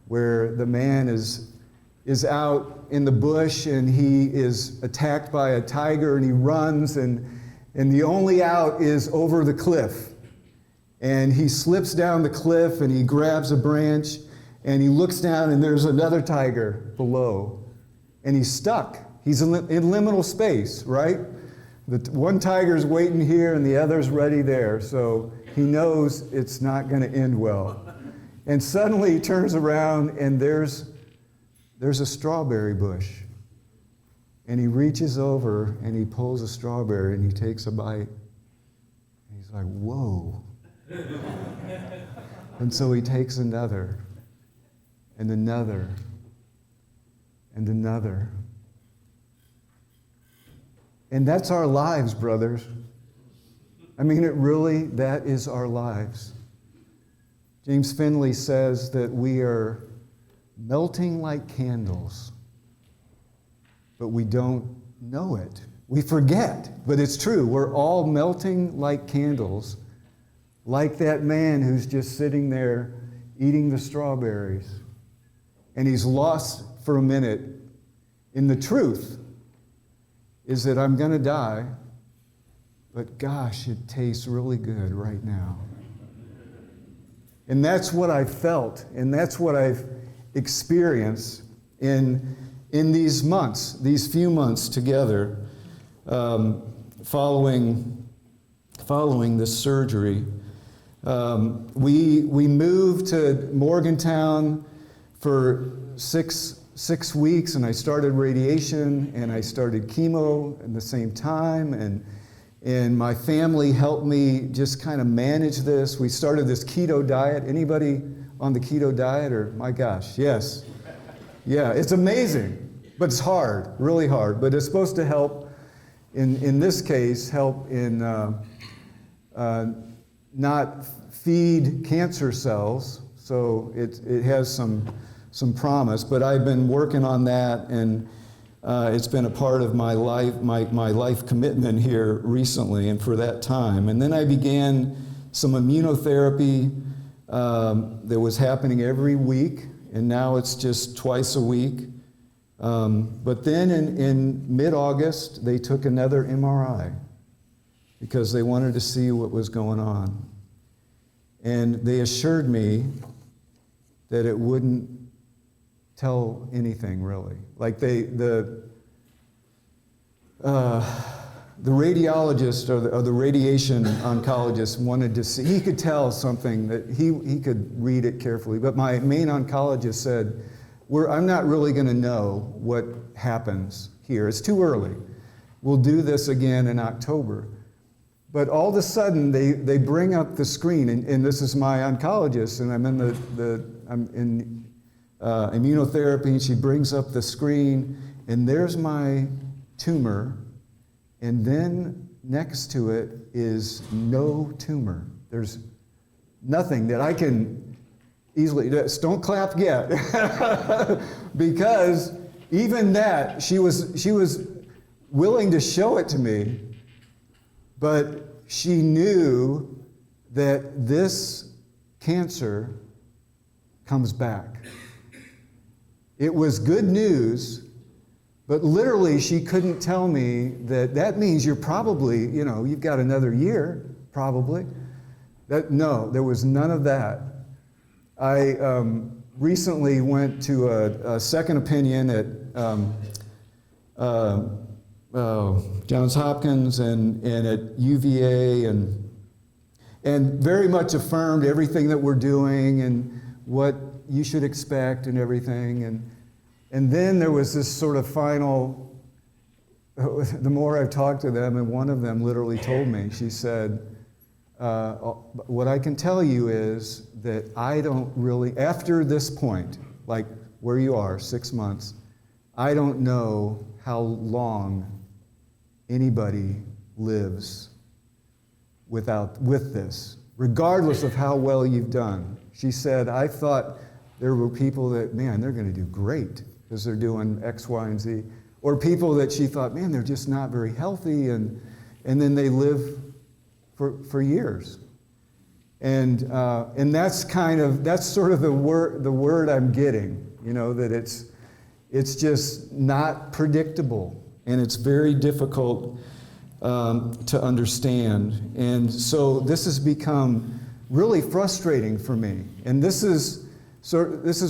where the man is out in the bush, and he is attacked by a tiger, and he runs, and the only out is over the cliff. And he slips down the cliff, and he grabs a branch, and he looks down, and there's another tiger below. And he's stuck. He's in liminal space, right? The one tiger's waiting here, and the other's ready there. So he knows it's not going to end well. And suddenly he turns around, and there's a strawberry bush. And he reaches over, and he pulls a strawberry, and he takes a bite. And he's like, whoa. And so he takes another, and another, and another. And that's our lives, brothers. I mean, that is our lives. James Finley says that we are melting like candles, but we don't know it. We forget, but it's true. We're all melting like candles, like that man who's just sitting there eating the strawberries. And he's lost for a minute in the truth is that I'm going to die, but gosh, it tastes really good right now. And that's what I felt, and that's what I've experienced in these months, these few months together, following this surgery. We moved to Morgantown for six weeks, and I started radiation, and I started chemo at the same time, and my family helped me just kind of manage this. We started this keto diet. Anybody on the keto diet? Or my gosh, yes. Yeah, it's amazing, but it's hard, really hard. But it's supposed to help, in this case, help in not feed cancer cells. So it has some promise. But I've been working on that, and it's been a part of my life, my life commitment here recently and for that time. And then I began some immunotherapy that was happening every week, and now it's just twice a week. But then in mid-August, they took another MRI because they wanted to see what was going on. And they assured me that it wouldn't tell anything, really. Like the radiologist or the radiation oncologist wanted to see, he could tell something that he could read it carefully, but my main oncologist said, I'm not really going to know what happens here. It's too early. We'll do this again in October. But all of a sudden, they bring up the screen, and this is my oncologist, and I'm in immunotherapy, and she brings up the screen, and there's my tumor, and then next to it is no tumor. There's nothing that I can easily, don't clap yet, because even that, she was willing to show it to me, but she knew that this cancer comes back. It was good news, but literally she couldn't tell me that means you're probably, you've got another year, probably. No, there was none of that. I recently went to a second opinion at Johns Hopkins and at UVA, and very much affirmed everything that we're doing and what you should expect and everything. And then there was this sort of final, the more I've talked to them, and one of them literally told me, she said, what I can tell you is that I don't really, after this point, like where you are, 6 months, I don't know how long anybody lives with this, regardless of how well you've done. She said, I thought there were people that, man, they're going to do great because they're doing X, Y, and Z. Or people that she thought, man, they're just not very healthy, and then they live for years. And that's sort of the word I'm getting, that it's just not predictable, and it's very difficult to understand. And so this has become really frustrating for me. And this is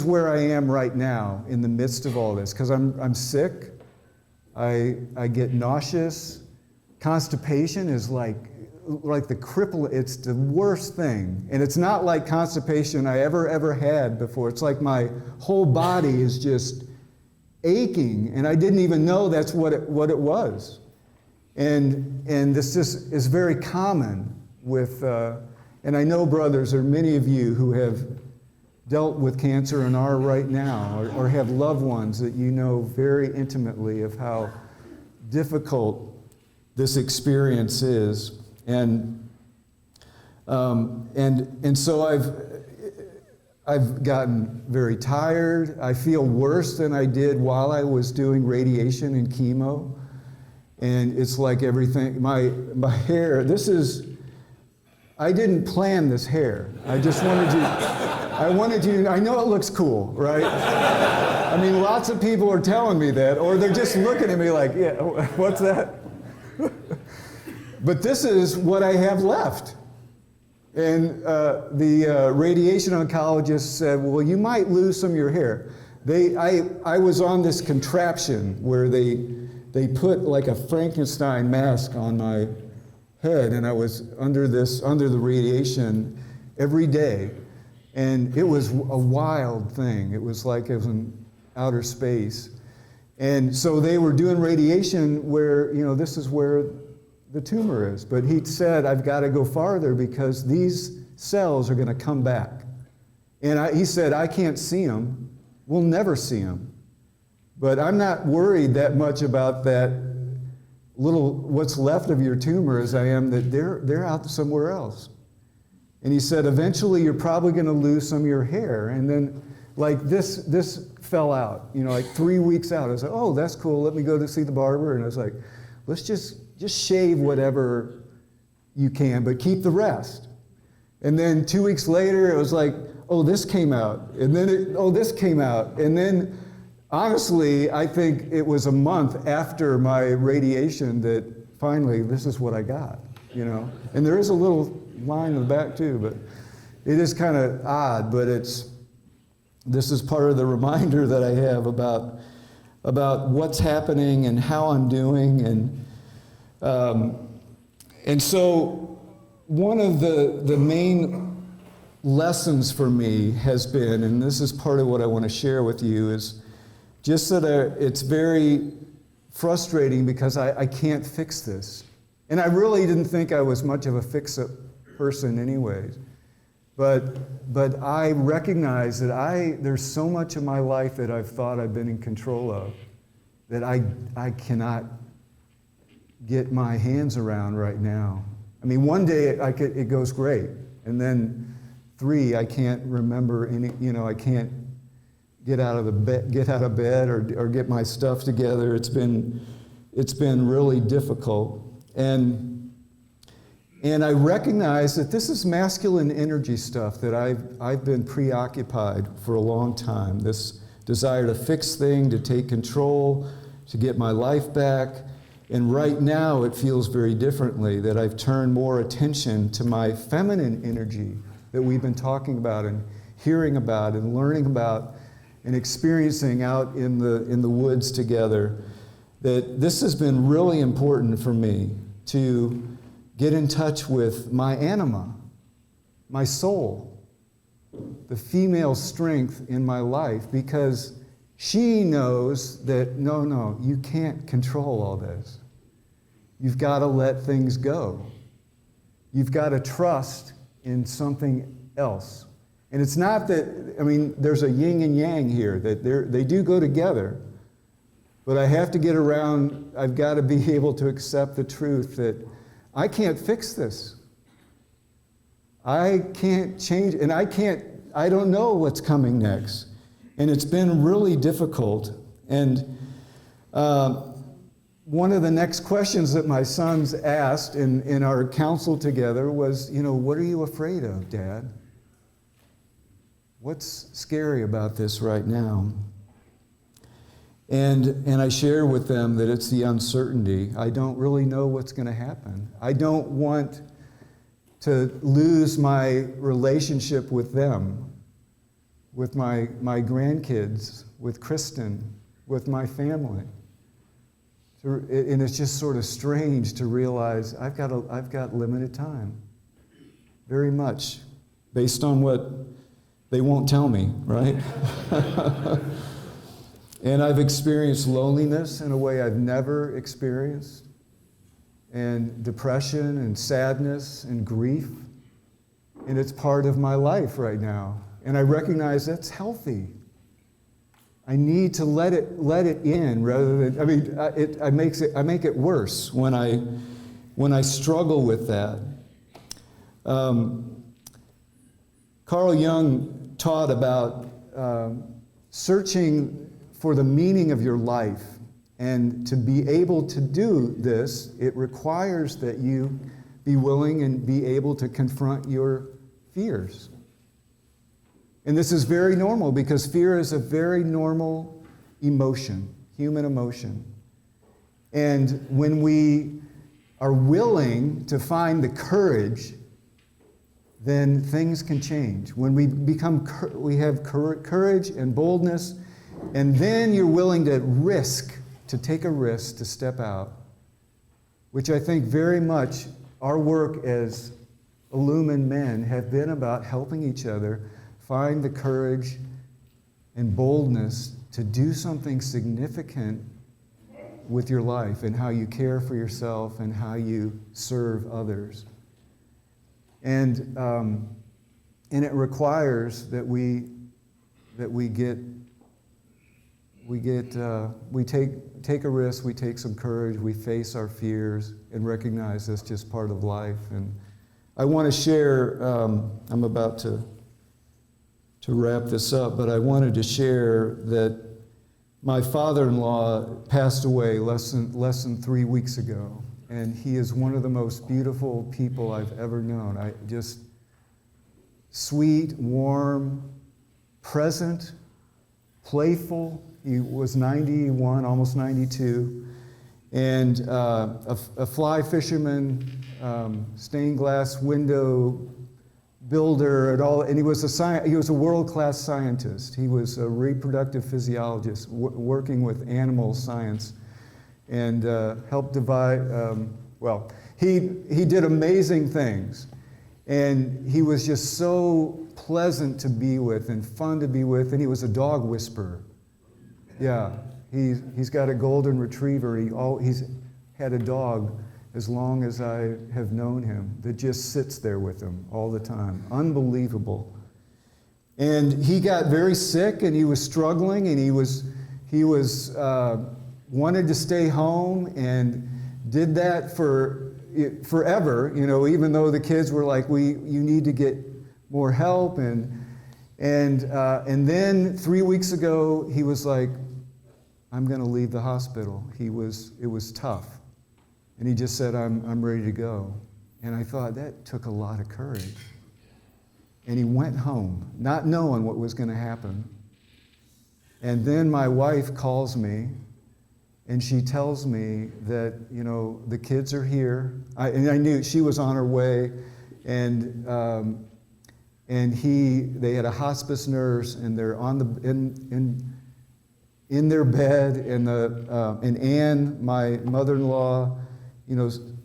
where I am right now in the midst of all this, because I'm sick. I get nauseous. Constipation is like the cripple. It's the worst thing. And it's not like constipation I ever had before. It's like my whole body is just aching, and I didn't even know that's what it was. And this just is very common with, and I know, brothers, there are many of you who have dealt with cancer and are right now, or have loved ones that you know very intimately of how difficult this experience is. And so I've gotten very tired. I feel worse than I did while I was doing radiation and chemo. And it's like everything, my hair, I didn't plan this hair. I just wanted you, I know it looks cool, right? I mean, lots of people are telling me that, or they're just looking at me like, yeah, what's that? But this is what I have left. And the radiation oncologist said, well, you might lose some of your hair. I was on this contraption where they put like a Frankenstein mask on my head, and I was under the radiation every day. And it was a wild thing. It was like it was in outer space. And so they were doing radiation where, this is where the tumor is. But he said, I've got to go farther because these cells are going to come back. And he said, I can't see them. We'll never see them. But I'm not worried that much about that what's left of your tumor as I am that they're out somewhere else. And he said, eventually you're probably going to lose some of your hair. And then like this fell out, like 3 weeks out. I was like, oh, that's cool. Let me go to see the barber. And I was like, let's just shave whatever you can, but keep the rest. And then 2 weeks later, it was like, oh, this came out. And then, this came out. And then, honestly, I think it was a month after my radiation that finally, this is what I got, you know. And there is a little line in the back too, but it is kind of odd, but this is part of the reminder that I have about what's happening and how I'm doing. And so one of the main lessons for me has been, and this is part of what I want to share with you, is just that it's very frustrating because I can't fix this. And I really didn't think I was much of a fix-it person anyways. But I recognize that there's so much of my life that I've thought I've been in control of that I cannot get my hands around right now. I mean, one day it goes great, and then 3, I can't remember any, I can't get out of bed or get my stuff together. It's been really difficult. And I recognize that this is masculine energy stuff that I've been preoccupied for a long time. This desire to fix things, to take control, to get my life back. And right now it feels very differently, that I've turned more attention to my feminine energy that we've been talking about and hearing about and learning about and experiencing out in the woods together. That this has been really important for me to get in touch with my anima, my soul, the female strength in my life, because she knows that, no, you can't control all this. You've got to let things go. You've got to trust in something else. And it's not that, there's a yin and yang here, that they do go together. But I have to get around, I've got to be able to accept the truth that I can't fix this. I can't change, and I don't know what's coming next. And it's been really difficult. And one of the next questions that my sons asked in our council together was, what are you afraid of, Dad? What's scary about this right now? And I share with them that it's the uncertainty. I don't really know what's going to happen. I don't want to lose my relationship with them, with my grandkids, with Kristen, with my family. And it's just sort of strange to realize I've got limited time, very much, based on what they won't tell me, right? And I've experienced loneliness in a way I've never experienced, and depression and sadness and grief, and it's part of my life right now. And I recognize that's healthy. I need to let it in rather than, I make it worse when I struggle with that. Carl Jung taught about searching for the meaning of your life. And to be able to do this, it requires that you be willing and be able to confront your fears. And this is very normal because fear is a very normal emotion, human emotion. And when we are willing to find the courage, then things can change. When we have courage and boldness, and then you're willing to take a risk to step out, which I think very much our work as illumined men have been about helping each other find the courage and boldness to do something significant with your life and how you care for yourself and how you serve others. And it requires that we take a risk, we take some courage, we face our fears and recognize that's just part of life. And I want to share, I'm about to wrap this up, but I wanted to share that my father-in-law passed away less than 3 weeks ago. And he is one of the most beautiful people I've ever known. sweet, warm, present, playful. He was 91, almost 92. And a fly fisherman, stained glass window builder, and he was a world-class scientist. He was a reproductive physiologist working with animal science, and helped divide. He did amazing things, and he was just so pleasant to be with and fun to be with. And he was a dog whisperer. Yeah, he's got a golden retriever. He's had a dog as long as I have known him that just sits there with him all the time. Unbelievable. And he got very sick, and he was struggling, and he wanted to stay home, and did that for forever, even though the kids were like, you need to get more help. And then 3 weeks ago, he was like, I'm going to leave the hospital. It was tough. And he just said, I'm ready to go. And I thought, that took a lot of courage. And he went home, not knowing what was going to happen. And then my wife calls me, and she tells me that, the kids are here. And I knew she was on her way. And they had a hospice nurse, and they're in their bed, and Anne, my mother-in-law,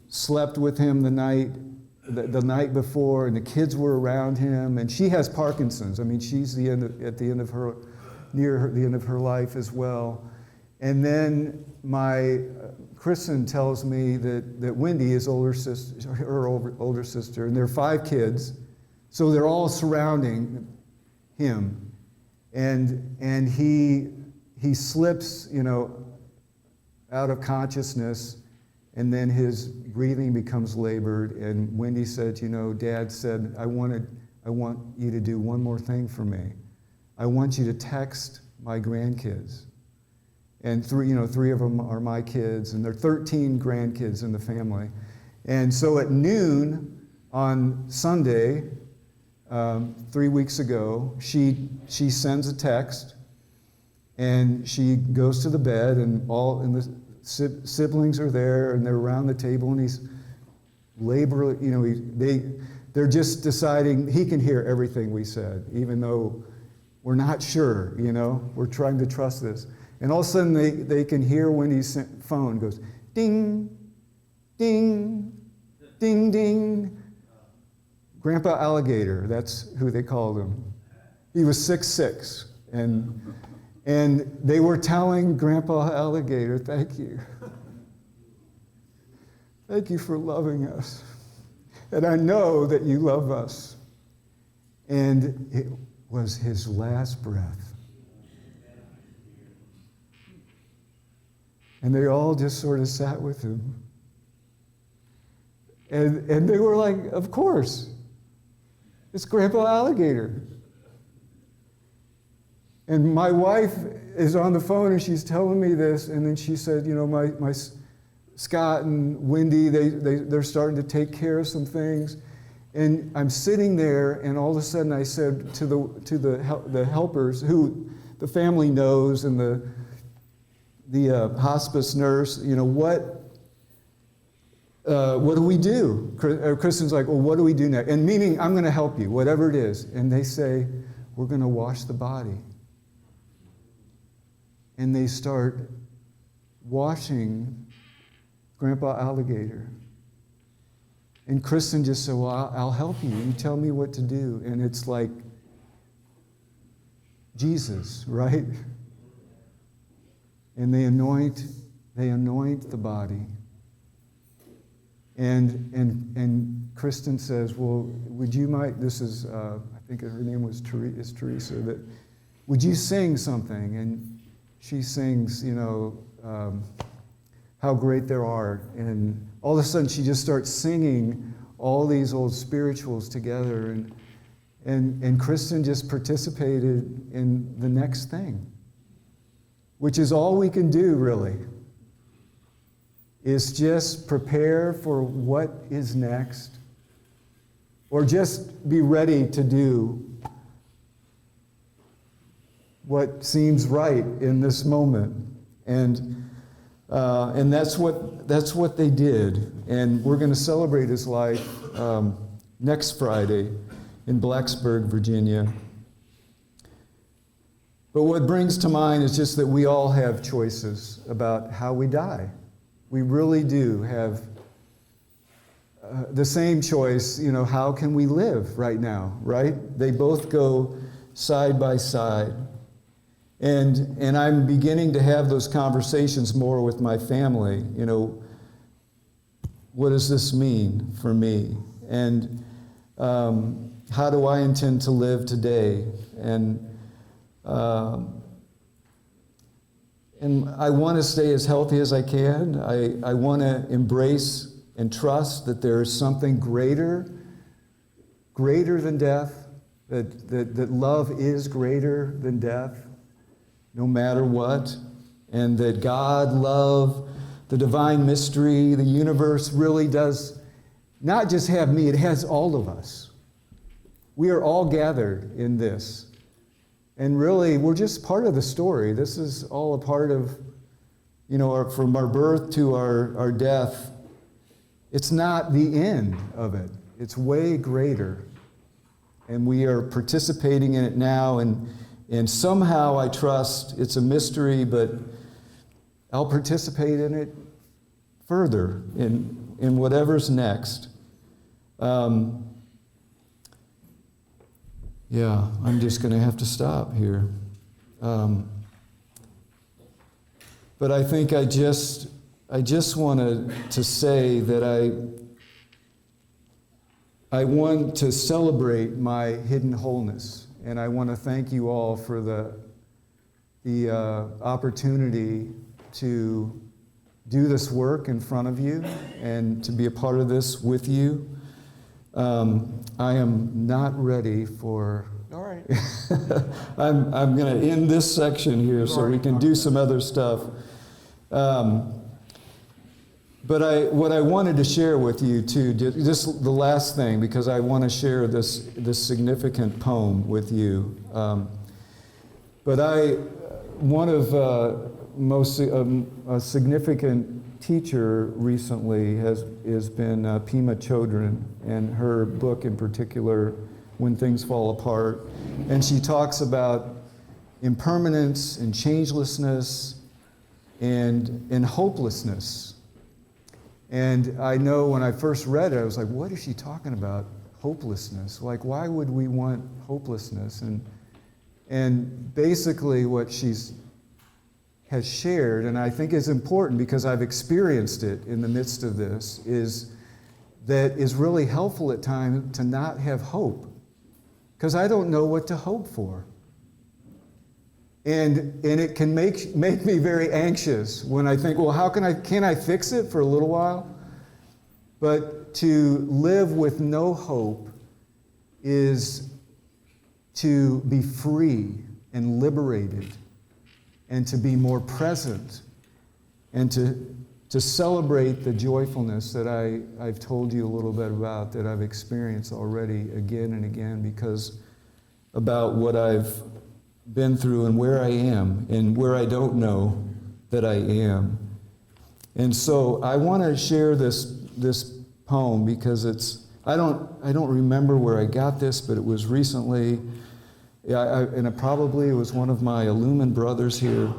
slept with him the night before, and the kids were around him, and she has Parkinson's. I mean, she's near the end of her life as well. And then Kristen tells me that Wendy, his older sister, her older sister, and there are 5 kids, so they're all surrounding him, and he slips, out of consciousness. And then his breathing becomes labored, and Wendy said, Dad said, I want you to do one more thing for me. I want you to text my grandkids. And 3 of them are my kids, and there are 13 grandkids in the family. And so at noon on Sunday, 3 weeks ago, she sends a text, and she goes to the bed, and the siblings are there, and they're around the table, and he's they're just deciding he can hear everything we said, even though we're not sure, we're trying to trust this. And all of a sudden they can hear Wendy's phone goes ding, ding, ding, ding. Grandpa Alligator, that's who they called him. He was 6'6", and they were telling Grandpa Alligator, thank you. Thank you for loving us. And I know that you love us. And it was his last breath. And they all just sort of sat with him. And they were like, of course. It's Grandpa Alligator. And my wife is on the phone, and she's telling me this, and then she said, my Scott and Wendy, they're starting to take care of some things. And I'm sitting there, and all of a sudden I said to the helpers, who the family knows, and the hospice nurse, what do we do? Kristen's like, well, what do we do next? And meaning, I'm going to help you, whatever it is. And they say, we're going to wash the body. And they start washing Grandpa Alligator. And Kristen just said, well, I'll help you. You tell me what to do. And it's like Jesus, right? And they anoint the body. And Kristen says, well, would you mind, this is, I think her name was Teresa, that, would you sing something? And she sings, how great thou art. And all of a sudden she just starts singing all these old spirituals together. And Kristen just participated in the next thing, which is all we can do, really, is just prepare for what is next or just be ready to do what seems right in this moment. And that's what they did. And we're going to celebrate his life next Friday in Blacksburg, Virginia. But what brings to mind is just that we all have choices about how we die. We really do have the same choice, how can we live right now, right? They both go side by side. And I'm beginning to have those conversations more with my family, what does this mean for me? And how do I intend to live today? And I want to stay as healthy as I can. I want to embrace and trust that there is something greater than death, that love is greater than death, no matter what, and that God, love, the divine mystery, the universe really does not just have me, it has all of us. We are all gathered in this. And really, we're just part of the story. This is all a part of, from our birth to our death. It's not the end of it. It's way greater. And we are participating in it now. And somehow I trust it's a mystery, but I'll participate in it further in whatever's next. Yeah, I'm just going to have to stop here. But I think I just wanted to say that I want to celebrate my hidden wholeness, and I want to thank you all for the opportunity to do this work in front of you and to be a part of this with you. I am not ready for. All right. I'm going to end this section here so we can do some other stuff. But what I wanted to share with you too, just the last thing, because I want to share this significant poem with you. But one of a significant teacher recently has been Pema Chodron, and her book in particular, When Things Fall Apart. And she talks about impermanence and changelessness and hopelessness. And I know when I first read it, I was like, what is she talking about? Hopelessness. Like, why would we want hopelessness? And basically what she's has shared, and I think is important because I've experienced it in the midst of this, is that is really helpful at times to not have hope, because I don't know what to hope for. And it can make me very anxious when I think, well, can I fix it for a little while? But to live with no hope is to be free and liberated, and to be more present, and to celebrate the joyfulness that I've told you a little bit about, that I've experienced already again and again, because about what I've been through and where I am and where I don't know that I am. And so I want to share this poem because I don't remember where I got this, but it was recently. And it probably was one of my Illumin brothers here.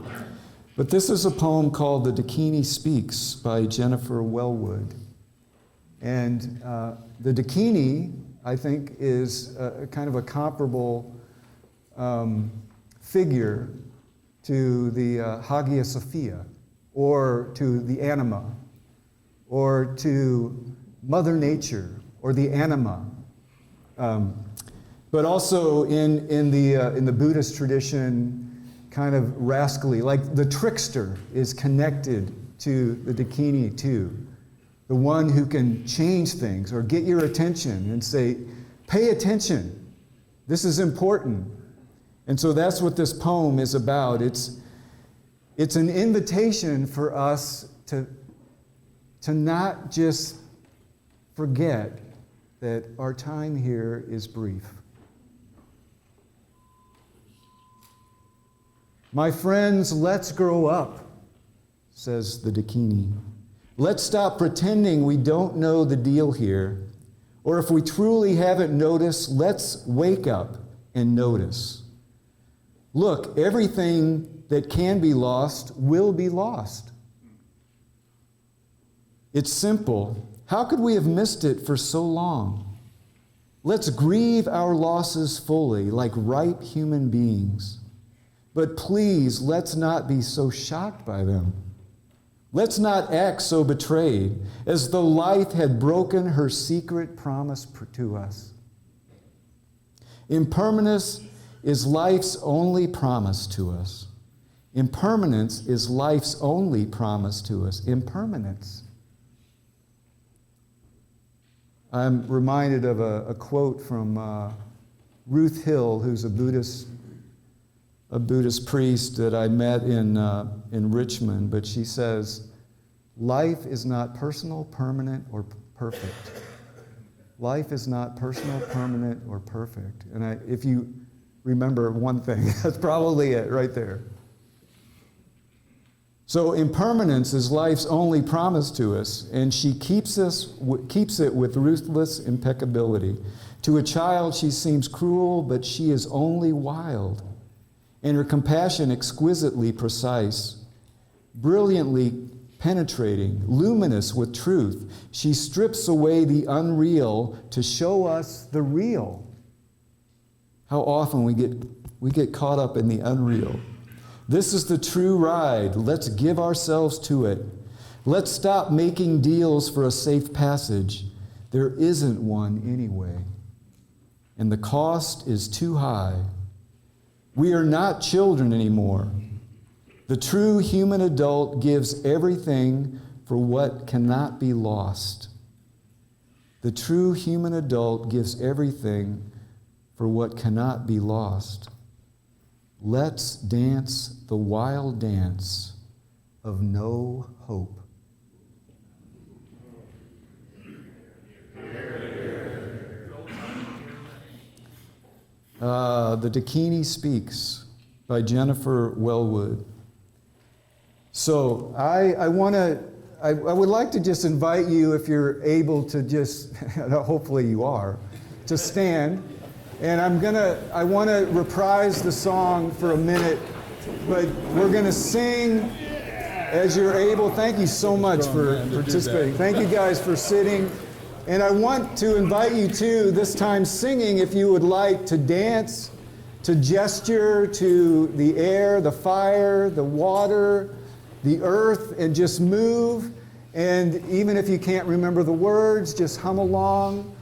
But this is a poem called The Dakini Speaks by Jennifer Wellwood. And the Dakini, I think, is kind of a comparable figure to the Hagia Sophia, or to the Anima, or to Mother Nature, or the Anima. But also in the Buddhist tradition, kind of rascally, like the trickster is connected to the Dakini too. The one who can change things or get your attention and say, pay attention, this is important. And so that's what this poem is about. It's an invitation for us to not just forget, that our time here is brief. My friends, let's grow up, says the Dakini. Let's stop pretending we don't know the deal here. Or if we truly haven't noticed, let's wake up and notice. Look, everything that can be lost will be lost. It's simple. How could we have missed it for so long? Let's grieve our losses fully, like ripe human beings. But please, let's not be so shocked by them. Let's not act so betrayed, as though life had broken her secret promise to us. Impermanence is life's only promise to us. Impermanence is life's only promise to us. Impermanence. I'm reminded of a quote from Ruth Hill, who's a Buddhist priest that I met in Richmond, but she says, life is not personal, permanent, or perfect. Life is not personal, permanent, or perfect. And if you remember one thing, that's probably it right there. So impermanence is life's only promise to us, and she keeps it with ruthless impeccability. To a child, she seems cruel, but she is only wild, and her compassion exquisitely precise, brilliantly penetrating, luminous with truth. She strips away the unreal to show us the real. How often we get caught up in the unreal. This is the true ride. Let's give ourselves to it. Let's stop making deals for a safe passage. There isn't one anyway. And the cost is too high. We are not children anymore. The true human adult gives everything for what cannot be lost. The true human adult gives everything for what cannot be lost. Let's dance the wild dance of no hope. The Dakini Speaks by Jennifer Wellwood. So I would like to just invite you, if you're able to just, hopefully you are, to stand. And I want to reprise the song for a minute, but we're going to sing as you're able. Thank you so much for participating. Thank you guys for sitting. And I want to invite you to, this time singing, if you would like, to dance, to gesture to the air, the fire, the water, the earth, and just move. And even if you can't remember the words, just hum along.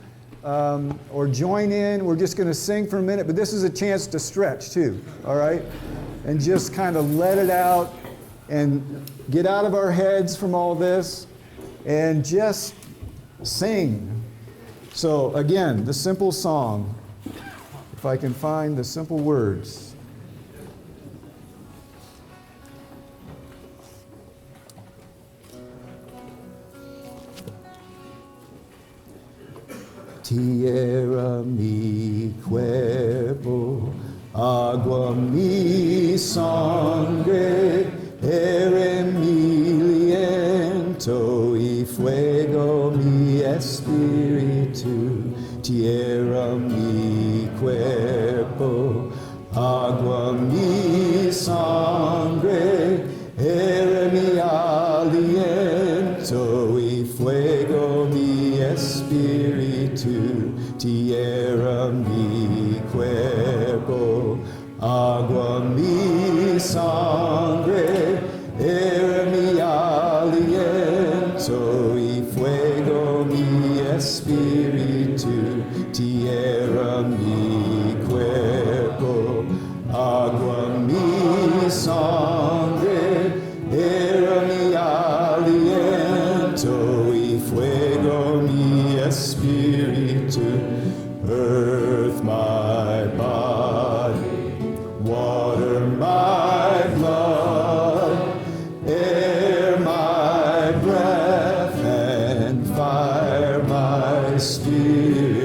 Or join in. We're just going to sing for a minute, but this is a chance to stretch too, all right? And just kind of let it out and get out of our heads from all this and just sing. So again, the simple song, if I can find the simple words. Tierra mi cuerpo, agua mi sangre, aire mi aliento y fuego mi espíritu. Tierra mi cuerpo, agua mi sangre, aire mi aliento y fuego mi espíritu. Tierra mi cuerpo, agua mi sangre, aire mi aliento y fuego mi espíritu. Tierra mi cuerpo, agua mi sangre, aire mi aliento y fuego mi espíritu. Earth my body, water my blood, air my breath, and fire my spirit.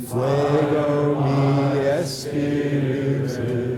fuego mi espíritu.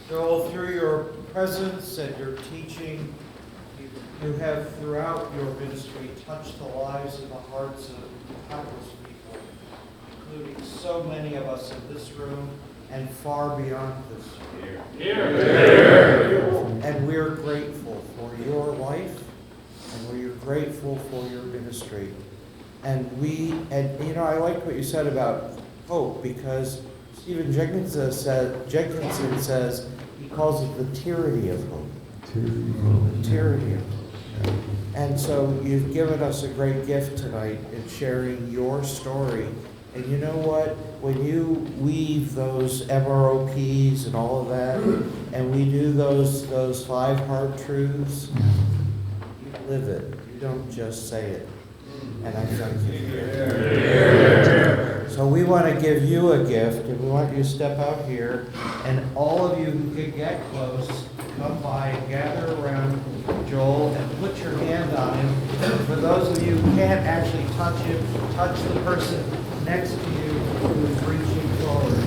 Joel, through your presence and your teaching, you have throughout your ministry touched the lives and the hearts of countless people, including so many of us in this room and far beyond this. And we're grateful for your life, and we're grateful for your ministry. And I like what you said about hope, because Stephen Jenkinson says, he calls it the tyranny of hope. The tyranny of hope. And so you've given us a great gift tonight in sharing your story. And you know what? When you weave those MROPs and all of that, and we do those 5 hard truths, you live it. You don't just say it. And I thank you for that. So we want to give you a gift, and we want you to step out here, and all of you who can get close, come by and gather around Joel and put your hand on him. For those of you who can't actually touch him, touch the person next to you who is reaching forward,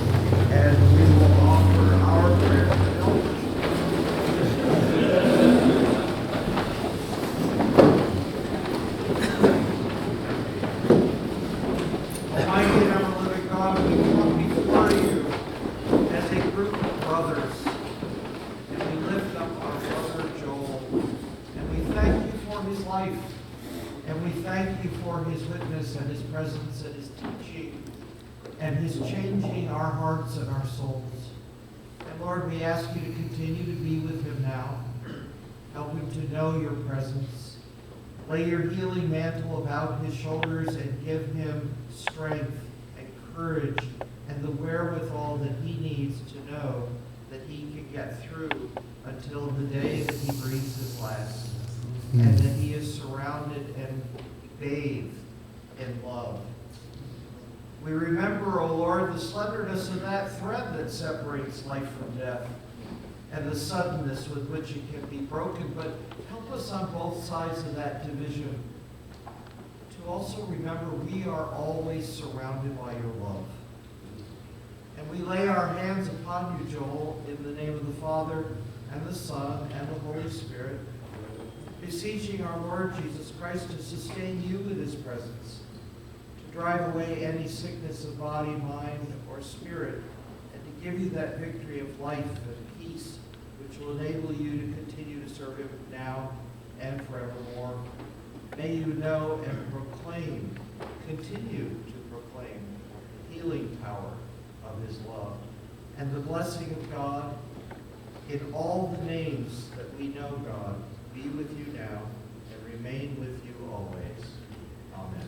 and we will offer our prayer. Almighty and ever-living God, we come before you as a group of brothers, and we lift up our brother Joel, and we thank you for his life, and we thank you for his witness and his presence and his teaching and his changing our hearts and our souls. And Lord, we ask you to continue to be with him now. Help him to know your presence. Lay your healing mantle about his shoulders and give him strength and courage and the wherewithal that he needs to know that he can get through until the day that he breathes his last, and that he is surrounded and bathed in love. We remember, O Lord, the slenderness of that thread that separates life from death, and the suddenness with which it can be broken, but help us on both sides of that division to also remember we are always surrounded by your love. And we lay our hands upon you, Joel, in the name of the Father, and the Son, and the Holy Spirit, beseeching our Lord Jesus Christ to sustain you in his presence, to drive away any sickness of body, mind, or spirit, and to give you that victory of life and peace, which will enable you to continue to serve him now and forevermore. May you know and proclaim, continue to proclaim the healing power of his love and the blessing of God in all the names that we know, God, be with you now and remain with you always. Amen.